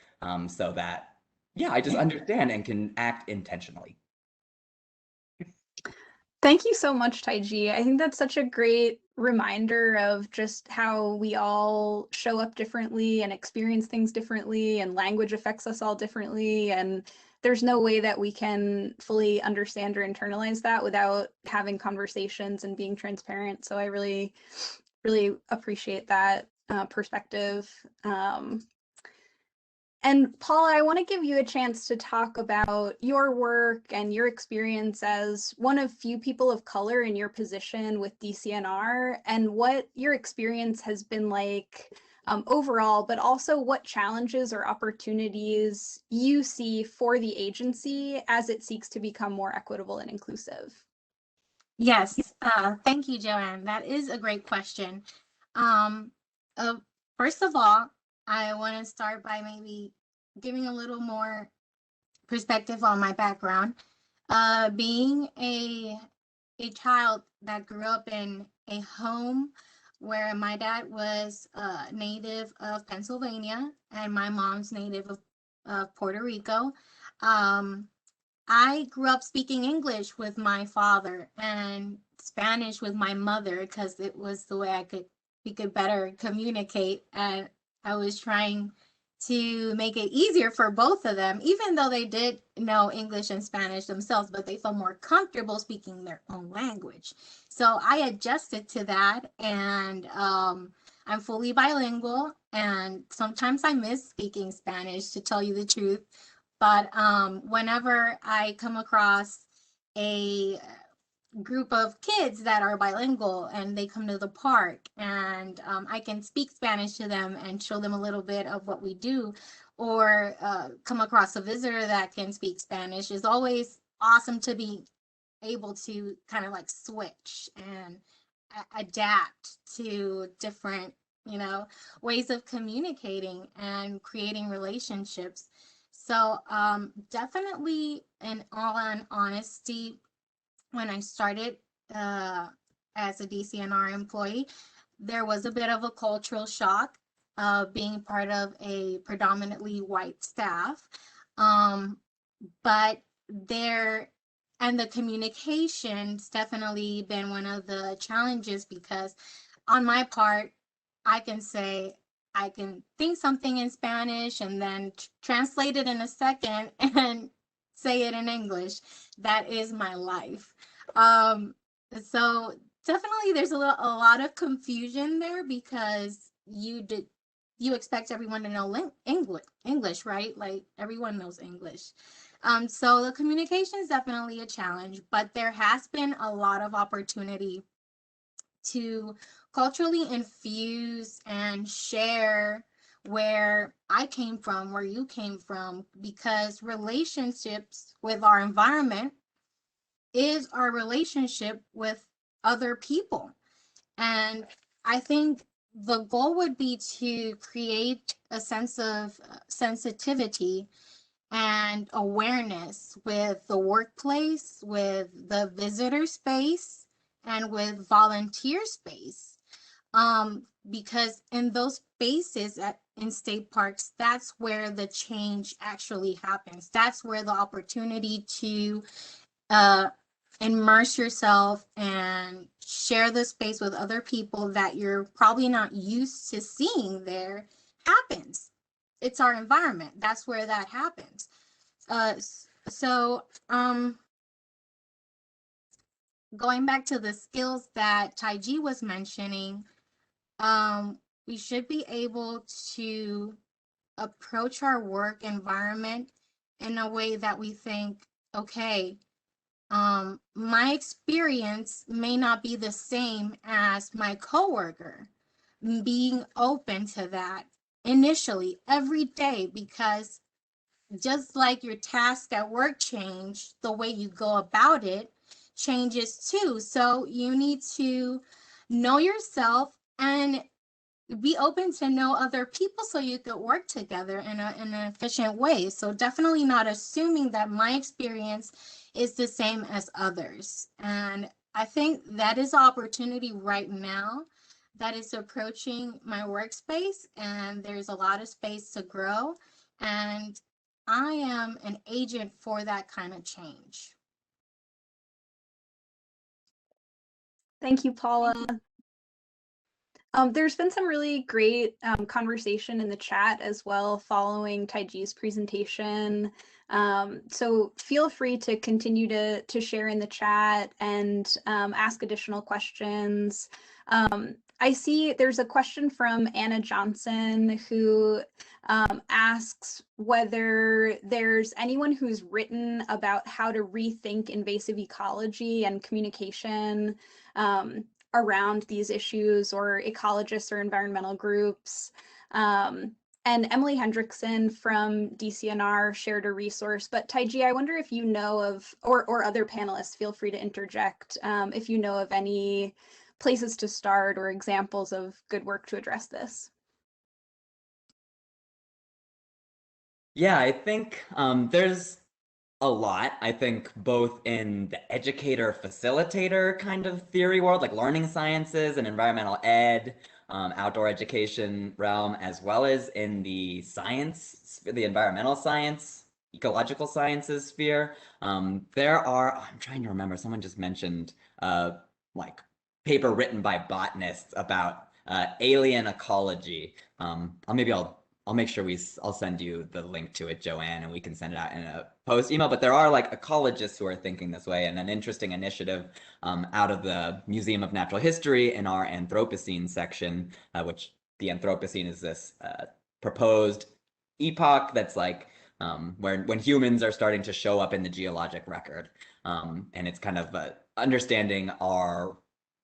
[SPEAKER 4] so that, yeah, I just understand and can act intentionally.
[SPEAKER 2] Thank you so much, Taiji. I think that's such a great reminder of just how we all show up differently and experience things differently, and language affects us all differently. And there's no way that we can fully understand or internalize that without having conversations and being transparent. So I really, really appreciate that perspective. And Paula, I want to give you a chance to talk about your work and your experience as one of few people of color in your position with DCNR, and what your experience has been like overall, but also what challenges or opportunities you see for the agency as it seeks to become more equitable and inclusive.
[SPEAKER 3] Yes, thank you, Joanne. That is a great question. First of all, I want to start by maybe giving a little more perspective on my background. Being a child that grew up in a home where my dad was native of Pennsylvania and my mom's native of Puerto Rico. I grew up speaking English with my father and Spanish with my mother because it was the way we could better communicate. And I was trying to make it easier for both of them, even though they did know English and Spanish themselves, but they felt more comfortable speaking their own language. So I adjusted to that, and I'm fully bilingual, and sometimes I miss speaking Spanish, to tell you the truth. But whenever I come across a group of kids that are bilingual and they come to the park, and I can speak Spanish to them and show them a little bit of what we do, or come across a visitor that can speak Spanish, is always awesome to be able to kind of like switch and adapt to different, ways of communicating and creating relationships. So definitely, in all honesty, when I started as a DCNR employee, there was a bit of a cultural shock being part of a predominantly white staff. But the communication's definitely been one of the challenges, because on my part, I can think something in Spanish and then translate it in a second and say it in English. That is my life. So definitely there's a lot of confusion there, because you expect everyone to know English, right? Like everyone knows English. So the communication is definitely a challenge, but there has been a lot of opportunity to culturally infuse and share where I came from, where you came from, because relationships with our environment is our relationship with other people. And I think the goal would be to create a sense of sensitivity and awareness with the workplace, with the visitor space, and with volunteer space. Because in those spaces in state parks, that's where the change actually happens. That's where the opportunity to immerse yourself and share the space with other people that you're probably not used to seeing there happens. It's our environment. That's where that happens. Going back to the skills that Taiji was mentioning, we should be able to approach our work environment in a way that we think, okay, my experience may not be the same as my coworker. Being open to that initially every day, because just like your task at work change, the way you go about it changes too. So you need to know yourself and be open to know other people so you could work together in an efficient way. So definitely not assuming that my experience is the same as others. And I think that is an opportunity right now that is approaching my workspace, and there's a lot of space to grow. and I am an agent for that kind of change.
[SPEAKER 2] Thank you, Paula. There's been some really great conversation in the chat as well following Taiji's presentation. So feel free to continue to share in the chat and ask additional questions. I see there's a question from Anna Johnson who asks whether there's anyone who's written about how to rethink invasive ecology and communication around these issues, or ecologists or environmental groups. And Emily Hendrickson from DCNR shared a resource, but Taiji, I wonder if you know of, or other panelists, feel free to interject, if you know of any places to start or examples of good work to address this.
[SPEAKER 4] Yeah, I think there's a lot. I think both in the educator facilitator kind of theory world, like learning sciences and environmental ed, outdoor education realm, as well as in the science, the environmental science, ecological sciences sphere. There are, I'm trying to remember, someone just mentioned like paper written by botanists about alien ecology. I'll make sure I'll send you the link to it, Joanne, and we can send it out in a post email. But there are like ecologists who are thinking this way, and an interesting initiative out of the Museum of Natural History in our Anthropocene section, which the Anthropocene is this proposed epoch that's like when humans are starting to show up in the geologic record. And it's kind of understanding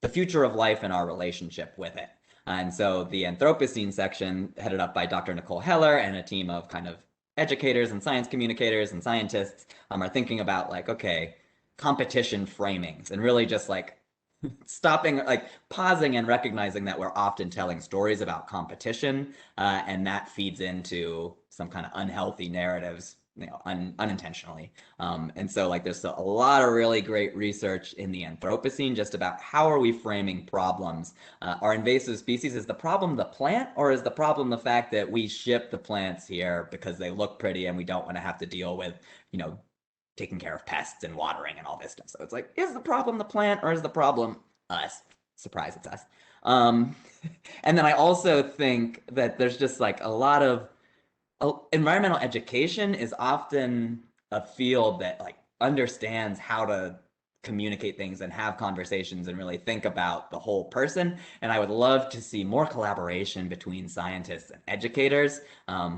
[SPEAKER 4] the future of life and our relationship with it. And so the Anthropocene section, headed up by Dr. Nicole Heller and a team of kind of educators and science communicators and scientists, are thinking about like, okay, competition framings, and really just like stopping, like pausing and recognizing that we're often telling stories about competition, and that feeds into some kind of unhealthy narratives, unintentionally. And so like there's a lot of really great research in the Anthropocene just about how are we framing problems. Are invasive species, is the problem the plant, or is the problem the fact that we ship the plants here because they look pretty and we don't want to have to deal with, taking care of pests and watering and all this stuff? So it's like, is the problem the plant, or is the problem us? Surprise, it's us. And then I also think that there's just like a lot of environmental education is often a field that like understands how to communicate things and have conversations and really think about the whole person. And I would love to see more collaboration between scientists and educators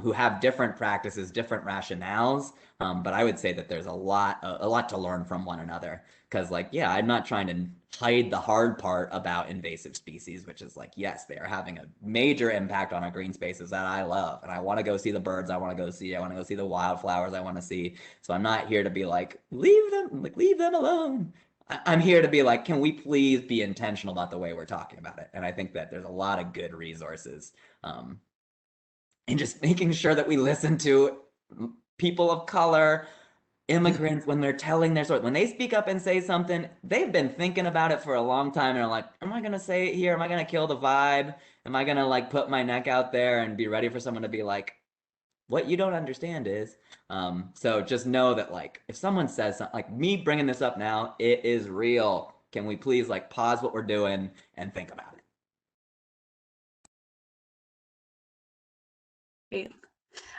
[SPEAKER 4] who have different practices, different rationales. But I would say that there's a lot to learn from one another. Because like, yeah, I'm not trying to hide the hard part about invasive species, which is like, yes, they are having a major impact on our green spaces that I love. And I want to go see the birds I want to go see the wildflowers I want to see. So I'm not here to be like, leave them alone. I'm here to be like, can we please be intentional about the way we're talking about it? And I think that there's a lot of good resources in just making sure that we listen to people of color, immigrants, when they're telling their story. When they speak up and say something, they've been thinking about it for a long time and are like, am I going to say it here? Am I going to kill the vibe? Am I going to like put my neck out there and be ready for someone to be like, what you don't understand is, so just know that like, if someone says something, like me bringing this up now, it is real. Can we please like pause what we're doing and think about it?
[SPEAKER 2] Great.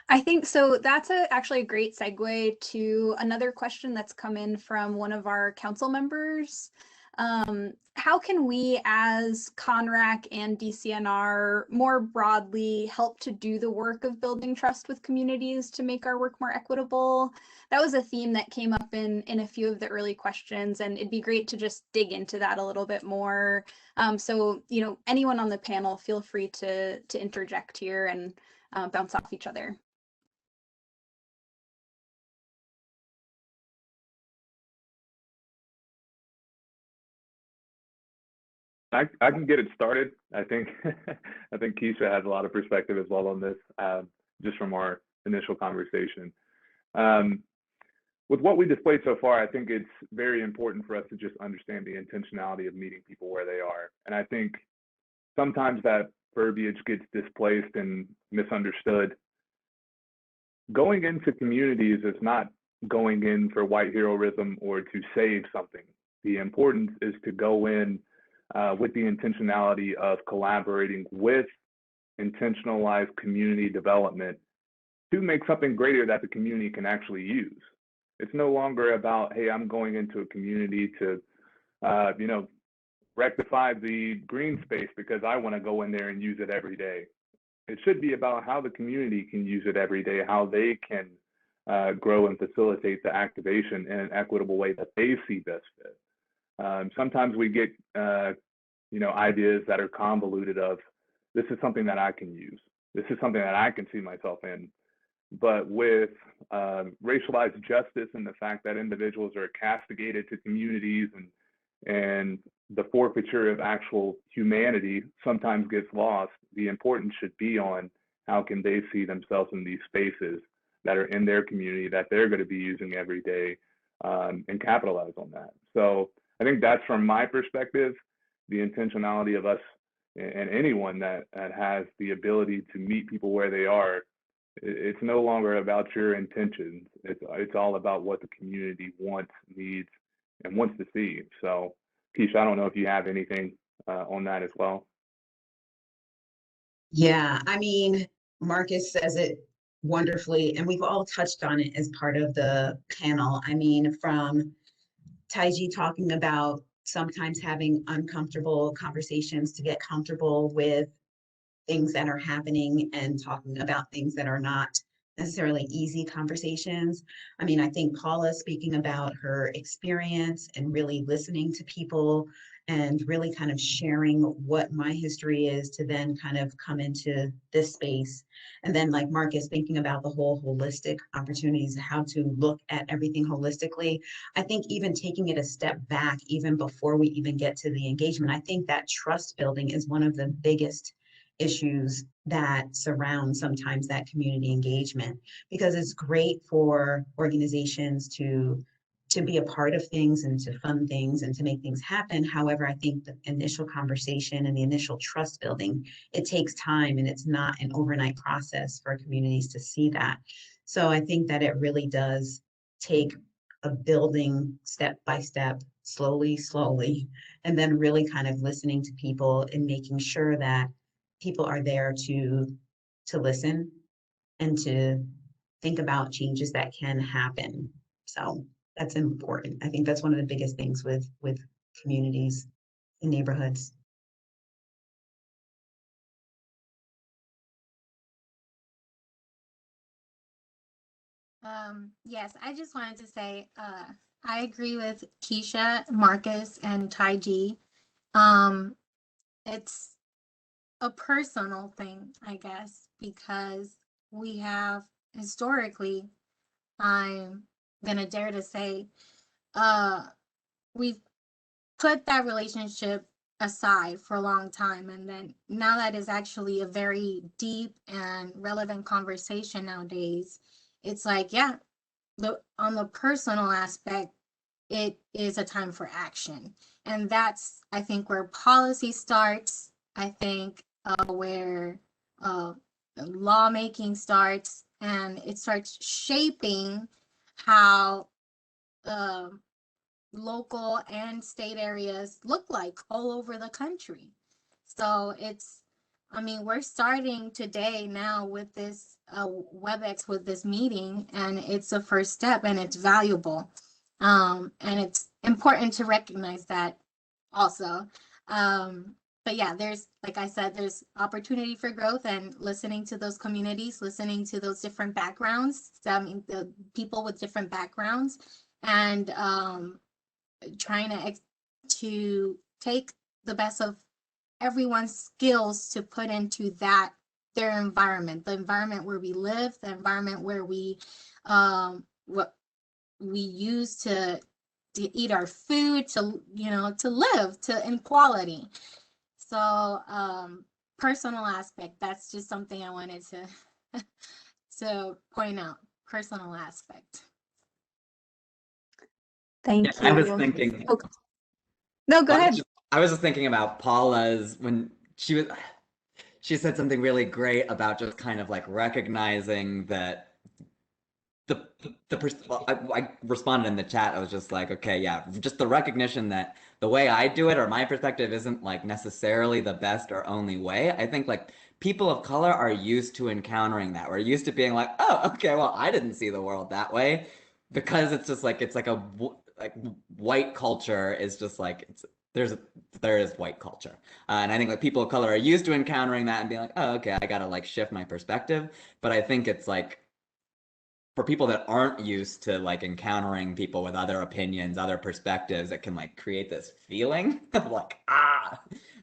[SPEAKER 2] I think so. That's actually a great segue to another question that's come in from one of our council members. How can we as CNRAC and DCNR more broadly help to do the work of building trust with communities to make our work more equitable? That was a theme that came up in a few of the early questions, and it'd be great to just dig into that a little bit more. So, anyone on the panel, feel free to interject here and bounce off each other.
[SPEAKER 5] I can get it started. I think Keisha has a lot of perspective as well on this, just from our initial conversation. With what we displayed so far, I think it's very important for us to just understand the intentionality of meeting people where they are. And I think sometimes that verbiage gets displaced and misunderstood. going into communities is not going in for white heroism or to save something. The importance is to go in with the intentionality of collaborating with intentionalized community development to make something greater that the community can actually use. It's no longer about, hey, I'm going into a community to, rectify the green space because I want to go in there and use it every day. It should be about how the community can use it every day, how they can grow and facilitate the activation in an equitable way that they see best fit. Sometimes we get, ideas that are convoluted of, this is something that I can use. This is something that I can see myself in. But with racialized justice and the fact that individuals are castigated to communities and the forfeiture of actual humanity sometimes gets lost, the importance should be on how can they see themselves in these spaces that are in their community that they're going to be using every day, and capitalize on that. So I think that's from my perspective, the intentionality of us and anyone that has the ability to meet people where they are. It's no longer about your intentions. It's all about what the community wants, needs, and wants to see. So, Keisha, I don't know if you have anything on that as well.
[SPEAKER 6] Yeah, I mean, Marcus says it wonderfully, and we've all touched on it as part of the panel. I mean, from Taiji talking about sometimes having uncomfortable conversations to get comfortable with things that are happening and talking about things that are not necessarily easy conversations. I mean, I think Paula speaking about her experience and really listening to people and really kind of sharing what my history is to then kind of come into this space. And then like Marcus thinking about the whole holistic opportunities, how to look at everything holistically. I think even taking it a step back, even before we even get to the engagement, I think that trust building is one of the biggest issues that surround sometimes that community engagement, because it's great for organizations to be a part of things and to fund things and to make things happen. However, I think the initial conversation and the initial trust building, it takes time, and it's not an overnight process for communities to see that. So I think that it really does take a building step by step, slowly, and then really kind of listening to people and making sure that people are there to listen and to think about changes that can happen. So that's important. I think that's one of the biggest things with communities and neighborhoods.
[SPEAKER 3] Yes, I just wanted to say I agree with Keisha, Marcus, and Taiji. It's a personal thing, I guess, because we have historically, I'm gonna dare to say, we've put that relationship aside for a long time, and then now that is actually a very deep and relevant conversation nowadays. It's like, yeah, on the personal aspect, it is a time for action, and that's, I think, where policy starts. I think where lawmaking starts, and it starts shaping how local and state areas look like all over the country. So I mean, we're starting today now with this WebEx, with this meeting, and it's a first step, and it's valuable. And it's important to recognize that also. But yeah, there's, like I said, there's opportunity for growth, and listening to those communities, listening to those different backgrounds, the people with different backgrounds, and trying to take the best of everyone's skills to put into their environment, the environment where we live, the environment where we what we use to eat our food, to live in quality. So personal aspect, that's just something I wanted to point out. Personal aspect.
[SPEAKER 2] Thank you.
[SPEAKER 4] I was thinking.
[SPEAKER 2] Oh. No, go ahead.
[SPEAKER 4] I was just thinking about Paula's, when she said something really great about just kind of like recognizing that well, I responded in the chat. I was just like, okay, yeah, just the recognition that the way I do it or my perspective isn't like necessarily the best or only way. I think like people of color are used to encountering that. We're used to being like, oh, okay, well, I didn't see the world that way, because it's just like it's like like white culture is just like there is white culture, and I think like people of color are used to encountering that and being like, oh, okay, I gotta like shift my perspective. But I think it's like, for people that aren't used to like encountering people with other opinions, other perspectives, it can like create this feeling of like,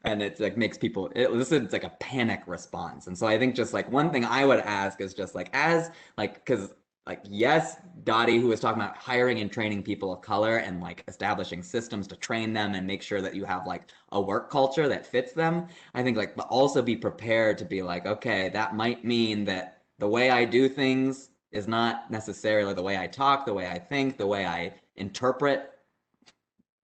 [SPEAKER 4] and it's like makes people, it's like a panic response. And so I think just like one thing I would ask is just like, as like, because like, yes, Dottie, who was talking about hiring and training people of color and like establishing systems to train them and make sure that you have like a work culture that fits them. I think like, but also be prepared to be like, okay, that might mean that the way I do things is not necessarily the way I talk, the way I think, the way I interpret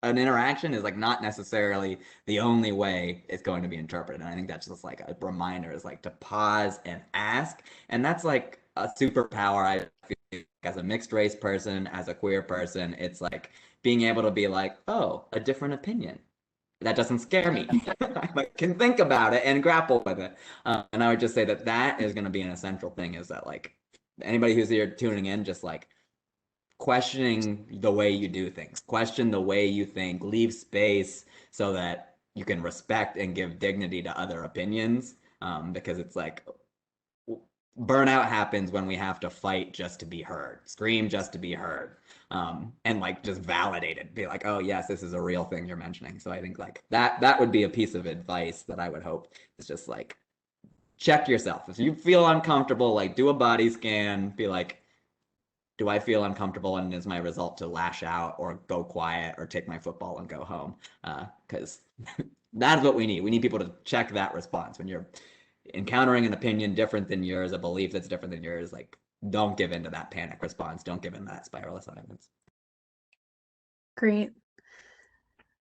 [SPEAKER 4] an interaction is like not necessarily the only way it's going to be interpreted. And I think that's just like a reminder, is like to pause and ask. And that's like a superpower, I feel, as a mixed race person, as a queer person. It's like being able to be like, oh, a different opinion. That doesn't scare me. I can think about it and grapple with it. And I would just say that that is going to be an essential thing, is that like anybody who's here tuning in, just like questioning the way you do things, question the way you think, leave space so that you can respect and give dignity to other opinions. Because it's like burnout happens when we have to fight just to be heard, scream just to be heard, and like just validate it, be like, oh yes, this is a real thing you're mentioning. So I think like that would be a piece of advice that I would hope is just like, check yourself. If you feel uncomfortable, like do a body scan, be like, do I feel uncomfortable, and is my result to lash out or go quiet or take my football and go home? Because that's what we need. We need people to check that response. When you're encountering an opinion different than yours, a belief that's different than yours, like don't give into that panic response. Don't give in that spiral of silence.
[SPEAKER 2] Great.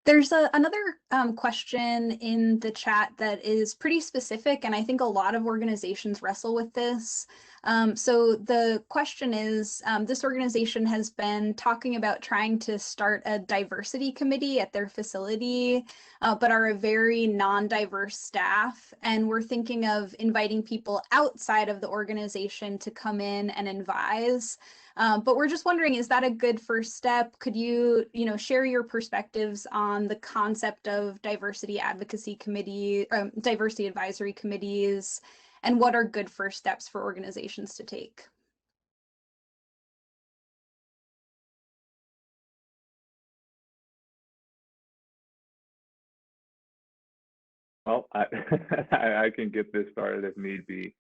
[SPEAKER 2] There's another question in the chat that is pretty specific, and I think a lot of organizations wrestle with this. So the question is, this organization has been talking about trying to start a diversity committee at their facility, but are a very non-diverse staff. And we're thinking of inviting people outside of the organization to come in and advise. But we're just wondering, is that a good first step? Could you, share your perspectives on the concept of diversity advocacy committee, diversity advisory committees, and what are good first steps for organizations to take?
[SPEAKER 5] Well, I can get this started if need be.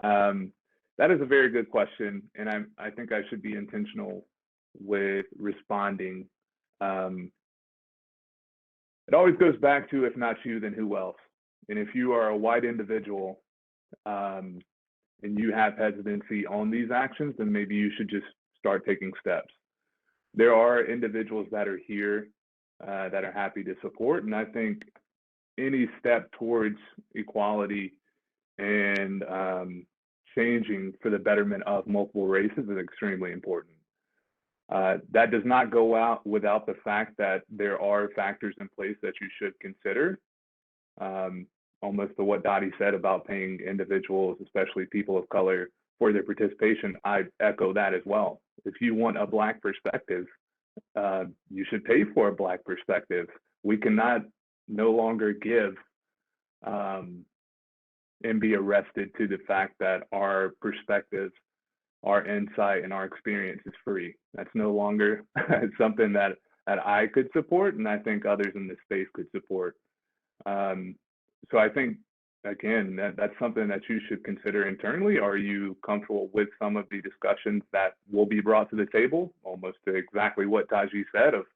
[SPEAKER 5] That is a very good question, and I think I should be intentional with responding. It always goes back to, if not you, then who else? And if you are a white individual and you have hesitancy on these actions, then maybe you should just start taking steps. There are individuals that are here that are happy to support, and I think any step towards equality and changing for the betterment of multiple races is extremely important. That does not go out without the fact that there are factors in place that you should consider. Almost to what Dottie said about paying individuals, especially people of color, for their participation, I echo that as well. If you want a Black perspective, you should pay for a Black perspective. We cannot no longer give and be arrested to the fact that our perspective, our insight, and our experience is free. That's no longer something that I could support, and I think others in this space could support. So I think, again, that's something that you should consider internally. Are you comfortable with some of the discussions that will be brought to the table? Almost to exactly what Taji said, of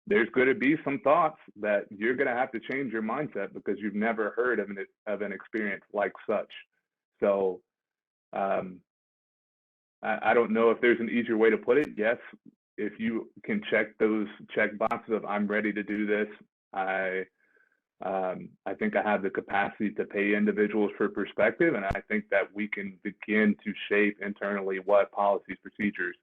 [SPEAKER 5] there's going to be some thoughts that you're going to have to change your mindset because you've never heard of an experience like such. So I don't know if there's an easier way to put it. Yes, if you can check those check boxes of I'm ready to do this, I I think I have the capacity to pay individuals for perspective, and I think that we can begin to shape internally what policies, procedures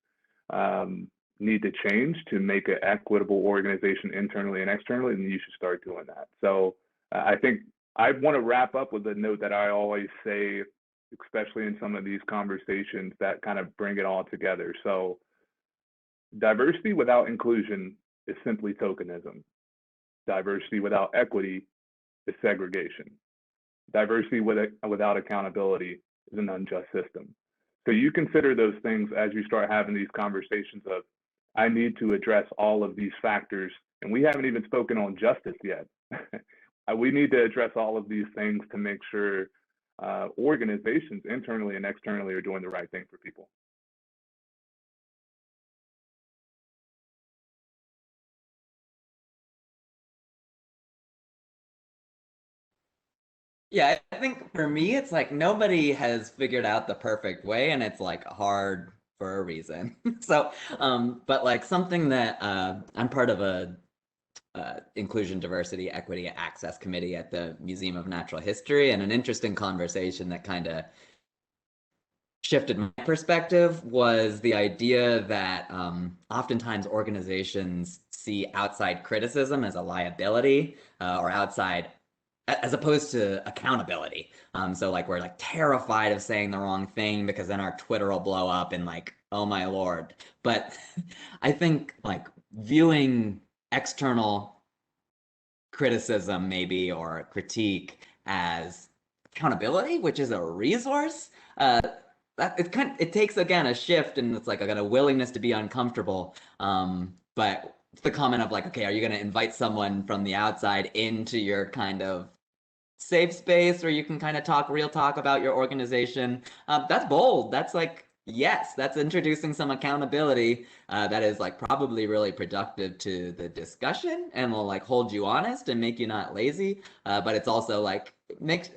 [SPEAKER 5] need to change to make an equitable organization internally and externally, and you should start doing that. So I think I want to wrap up with a note that I always say, especially in some of these conversations that kind of bring it all together. So diversity without inclusion is simply tokenism. Diversity without equity is segregation. Diversity without accountability is an unjust system. So you consider those things as you start having these conversations of, I need to address all of these factors, and we haven't even spoken on justice yet. We need to address all of these things to make sure organizations internally and externally are doing the right thing for people.
[SPEAKER 4] Yeah, I think for me, it's like nobody has figured out the perfect way, and it's like hard for a reason. So, but like something that I'm part of a inclusion, diversity, equity, access committee at the Museum of Natural History, and an interesting conversation that kind of shifted my perspective was the idea that oftentimes organizations see outside criticism as a liability or outside as opposed to accountability. So like we're like terrified of saying the wrong thing because then our Twitter will blow up and like, oh my Lord. But I think like viewing external criticism maybe or critique as accountability, which is a resource, that it takes again a shift, and it's like a willingness to be uncomfortable. But the comment of like, okay, are you going to invite someone from the outside into your kind of safe space where you can kind of talk real talk about your organization? That's bold. That's like, yes, that's introducing some accountability that is like probably really productive to the discussion and will like hold you honest and make you not lazy. But it's also like makes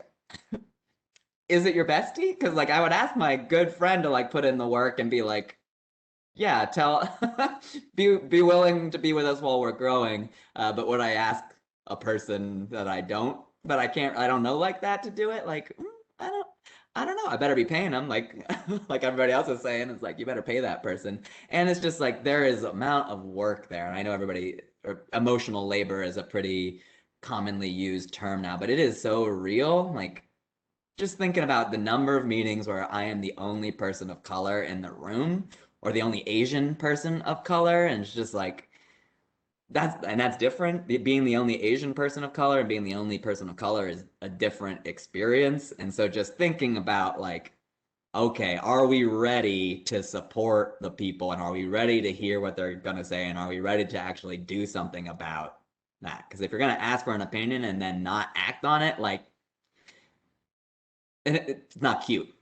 [SPEAKER 4] is it your bestie? Because like I would ask my good friend to like put in the work and be like, yeah, be willing to be with us while we're growing. But would I ask a person that I don't know like that to do it? Like, I don't know. I better be paying them. Like, like everybody else is saying, it's like, you better pay that person. And it's just like, there is amount of work there. And I know emotional labor is a pretty commonly used term now, but it is so real. Like, just thinking about the number of meetings where I am the only person of color in the room or the only Asian person of color. And it's just like, that's different. Being the only Asian person of color and being the only person of color is a different experience. And so just thinking about like, okay, are we ready to support the people, and are we ready to hear what they're going to say, and are we ready to actually do something about that? Because if you're going to ask for an opinion and then not act on it, like, it's not cute.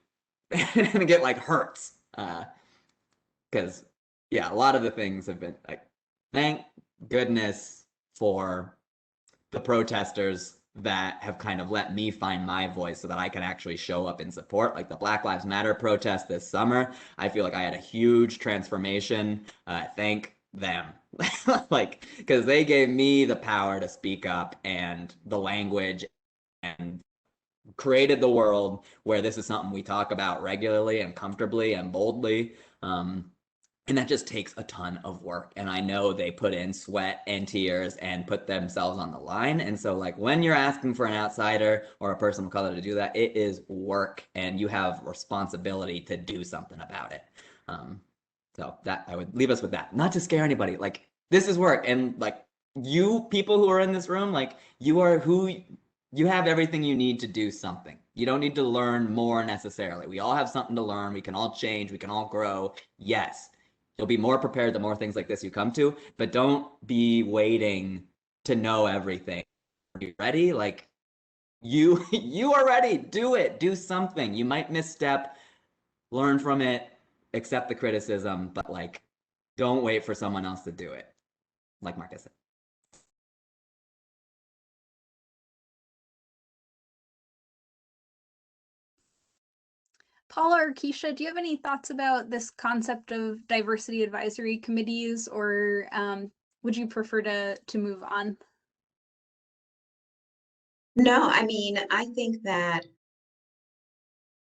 [SPEAKER 4] And it like hurts. Because yeah, a lot of the things have been like, thank goodness for the protesters that have kind of let me find my voice so that I can actually show up in support. Like the Black Lives Matter protest this summer, I feel like I had a huge transformation. Thank them. Like, because they gave me the power to speak up and the language and created the world where this is something we talk about regularly and comfortably and boldly. And that just takes a ton of work. And I know they put in sweat and tears and put themselves on the line. And so like when you're asking for an outsider or a person of color to do that, it is work and you have responsibility to do something about it. So that I would leave us with that, not to scare anybody. Like this is work. And like you people who are in this room, like you have everything you need to do something. You don't need to learn more necessarily. We all have something to learn. We can all change. We can all grow. Yes. You'll be more prepared the more things like this you come to, but don't be waiting to know everything. Are you ready? Like you are ready. Do it. Do something. You might misstep, learn from it, accept the criticism, but like don't wait for someone else to do it. Like Marcus said.
[SPEAKER 2] Paula or Keisha, do you have any thoughts about this concept of diversity advisory committees, or would you prefer to move on?
[SPEAKER 6] No, I mean, I think that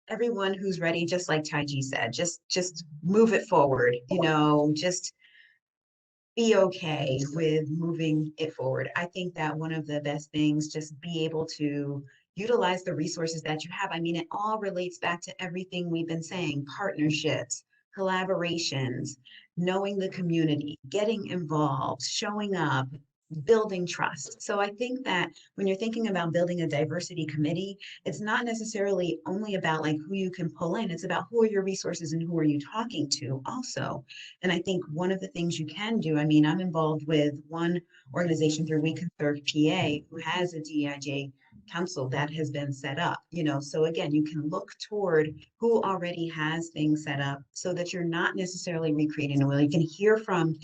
[SPEAKER 6] everyone who's ready, just like Taiji said, just move it forward, just be okay with moving it forward. I think that one of the best things, just be able to utilize the resources that you have. I mean, it all relates back to everything we've been saying, partnerships, collaborations, knowing the community, getting involved, showing up, building trust. So I think that when you're thinking about building a diversity committee, it's not necessarily only about like who you can pull in, it's about who are your resources and who are you talking to also. And I think one of the things you can do, I mean, I'm involved with one organization through We Can Serve PA who has a DEIJ council that has been set up, so again, you can look toward who already has things set up so that you're not necessarily recreating the wheel. You can hear from,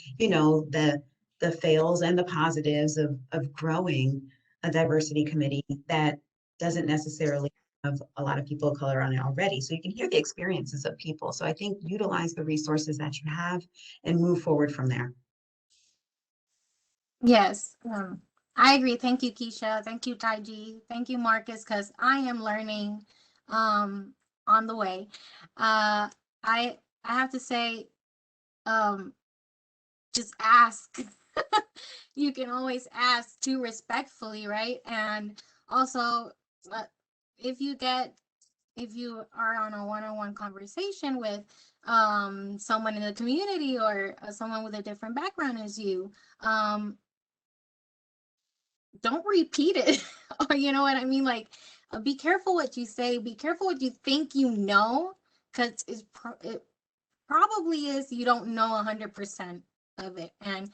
[SPEAKER 6] the fails and the positives of growing a diversity committee that doesn't necessarily have a lot of people of color on it already. So you can hear the experiences of people. So I think utilize the resources that you have and move forward from there.
[SPEAKER 3] Yes, I agree. Thank you, Keisha. Thank you, Taiji. Thank you, Marcus, because I am learning on the way. I have to say, just ask. You can always ask too respectfully, right? And also, if you are on a one-on-one conversation with someone in the community or someone with a different background as you, don't repeat it. Or you know what I mean? Like, be careful what you say, be careful what you think because it probably is you don't know 100% of it. And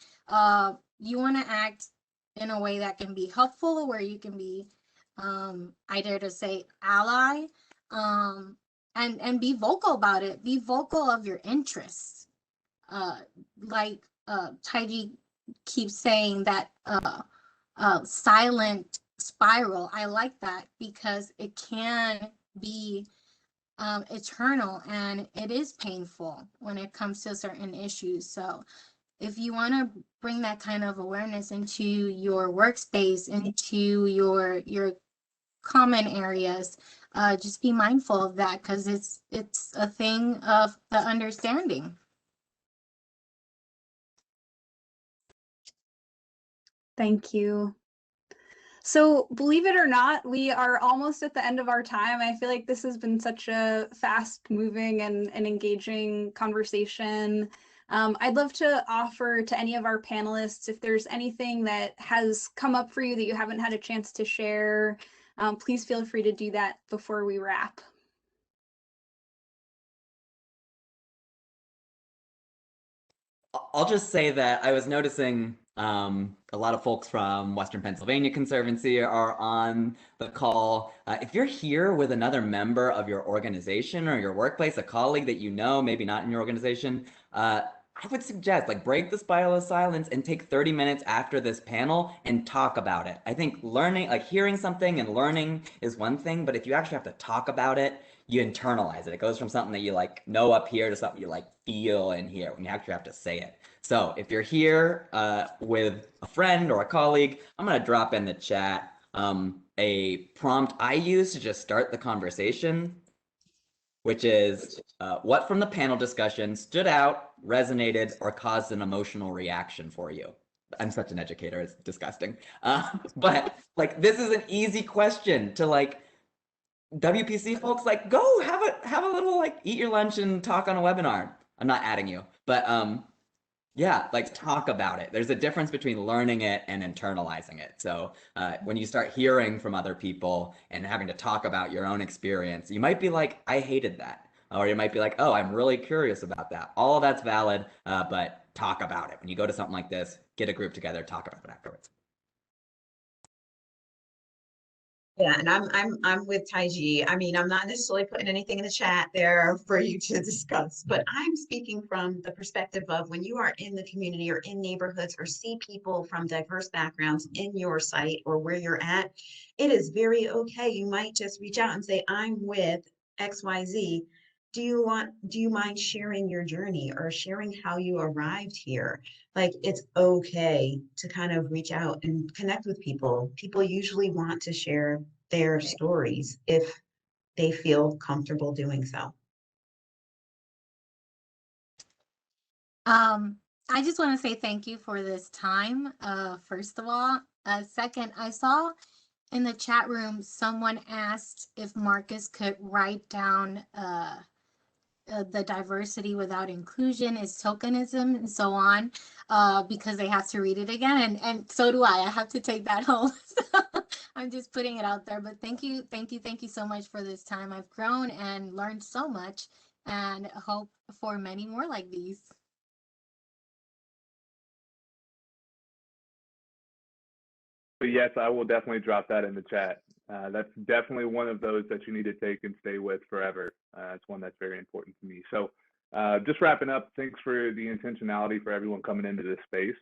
[SPEAKER 3] you want to act in a way that can be helpful, where you can be, I dare to say, ally, and be vocal about it. Be vocal of your interests. Like Taiji keeps saying that silent spiral. I like that because it can be eternal, and it is painful when it comes to certain issues. So if you want to bring that kind of awareness into your workspace, into your common areas, just be mindful of that, because it's a thing of the understanding.
[SPEAKER 2] Thank you. So believe it or not, we are almost at the end of our time. I feel like this has been such a fast moving and engaging conversation. I'd love to offer to any of our panelists, if there's anything that has come up for you that you haven't had a chance to share, please feel free to do that before we wrap.
[SPEAKER 4] I'll just say that I was noticing a lot of folks from Western Pennsylvania Conservancy are on the call. If you're here with another member of your organization or your workplace, a colleague that you know, maybe not in your organization, I would suggest break the spiral of silence and take 30 minutes after this panel and talk about it. I think learning, hearing something and learning is one thing, but if you actually have to talk about it, you internalize it. It goes from something that you know up here to something you feel in here when you actually have to say it. So if you're here with a friend or a colleague, I'm gonna drop in the chat a prompt I use to just start the conversation, which is what from the panel discussion stood out, resonated, or caused an emotional reaction for you? I'm such an educator, it's disgusting. But this is an easy question to WPC folks, go have a little eat your lunch and talk on a webinar. I'm not adding you, but yeah, talk about it. There's a difference between learning it and internalizing it. So when you start hearing from other people and having to talk about your own experience, you might be like, I hated that. Or you might be like, oh, I'm really curious about that. All of that's valid, but talk about it. When you go to something like this, get a group together, talk about it afterwards.
[SPEAKER 6] Yeah, and I'm with Taiji. I mean, I'm not necessarily putting anything in the chat there for you to discuss, but I'm speaking from the perspective of when you are in the community or in neighborhoods or see people from diverse backgrounds in your site or where you're at, it is very okay. You might just reach out and say, I'm with XYZ. do you mind sharing your journey or sharing how you arrived here? Like, it's okay to kind of reach out and connect with people. People usually want to share their stories if they feel comfortable doing so.
[SPEAKER 3] I just want to say thank you for this time, first of all. Second, I saw in the chat room someone asked if Marcus could write down the diversity without inclusion is tokenism and so on, because they have to read it again, and so do I have to take that home. So I'm just putting it out there, but thank you so much for this time. I've grown and learned so much, and hope for many more like these.
[SPEAKER 5] But yes, I will definitely drop that in the chat. That's definitely one of those that you need to take and stay with forever. It's one that's very important to me. So just wrapping up, thanks for the intentionality for everyone coming into this space.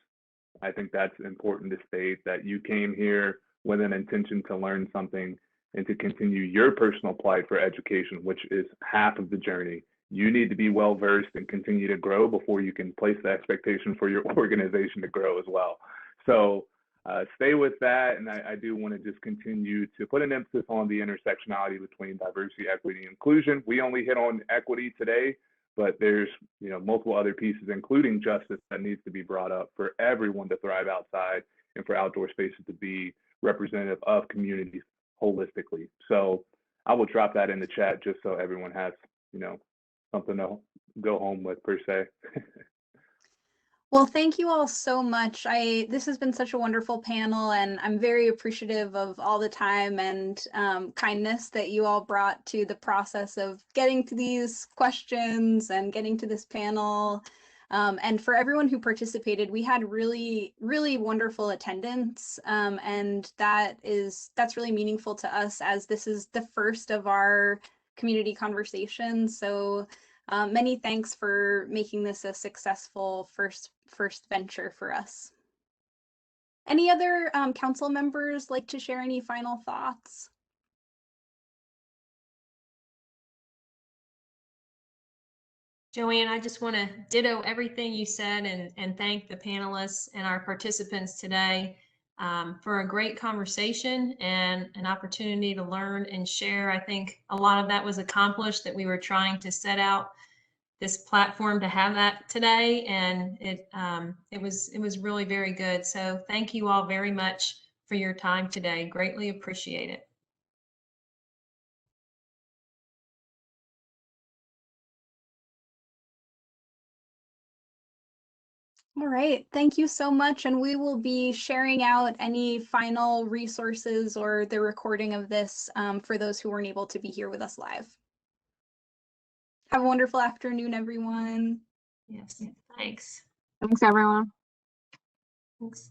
[SPEAKER 5] I think that's important to state that you came here with an intention to learn something and to continue your personal plight for education, which is half of the journey. You need to be well versed and continue to grow before you can place the expectation for your organization to grow as well. So stay with that, and I do want to just continue to put an emphasis on the intersectionality between diversity, equity, and inclusion. We only hit on equity today, but there's multiple other pieces, including justice, that needs to be brought up for everyone to thrive outside and for outdoor spaces to be representative of communities holistically. So I will drop that in the chat just so everyone has something to go home with per se.
[SPEAKER 2] Well, thank you all so much. This has been such a wonderful panel, and I'm very appreciative of all the time and kindness that you all brought to the process of getting to these questions and getting to this panel. And for everyone who participated, we had really, really wonderful attendance, and that's really meaningful to us, as this is the first of our community conversations. So many thanks for making this a successful first venture for us. Any other council members like to share any final thoughts?
[SPEAKER 1] Joanne, I just want to ditto everything you said and thank the panelists and our participants today for a great conversation and an opportunity to learn and share. I think a lot of that was accomplished, that we were trying to set out this platform to have that today, and it was really very good. So thank you all very much for your time today. Greatly appreciate it.
[SPEAKER 2] All right, thank you so much. And we will be sharing out any final resources or the recording of this for those who weren't able to be here with us live. Have a wonderful afternoon, everyone.
[SPEAKER 1] Yes, thanks.
[SPEAKER 7] Thanks, everyone.
[SPEAKER 1] Thanks.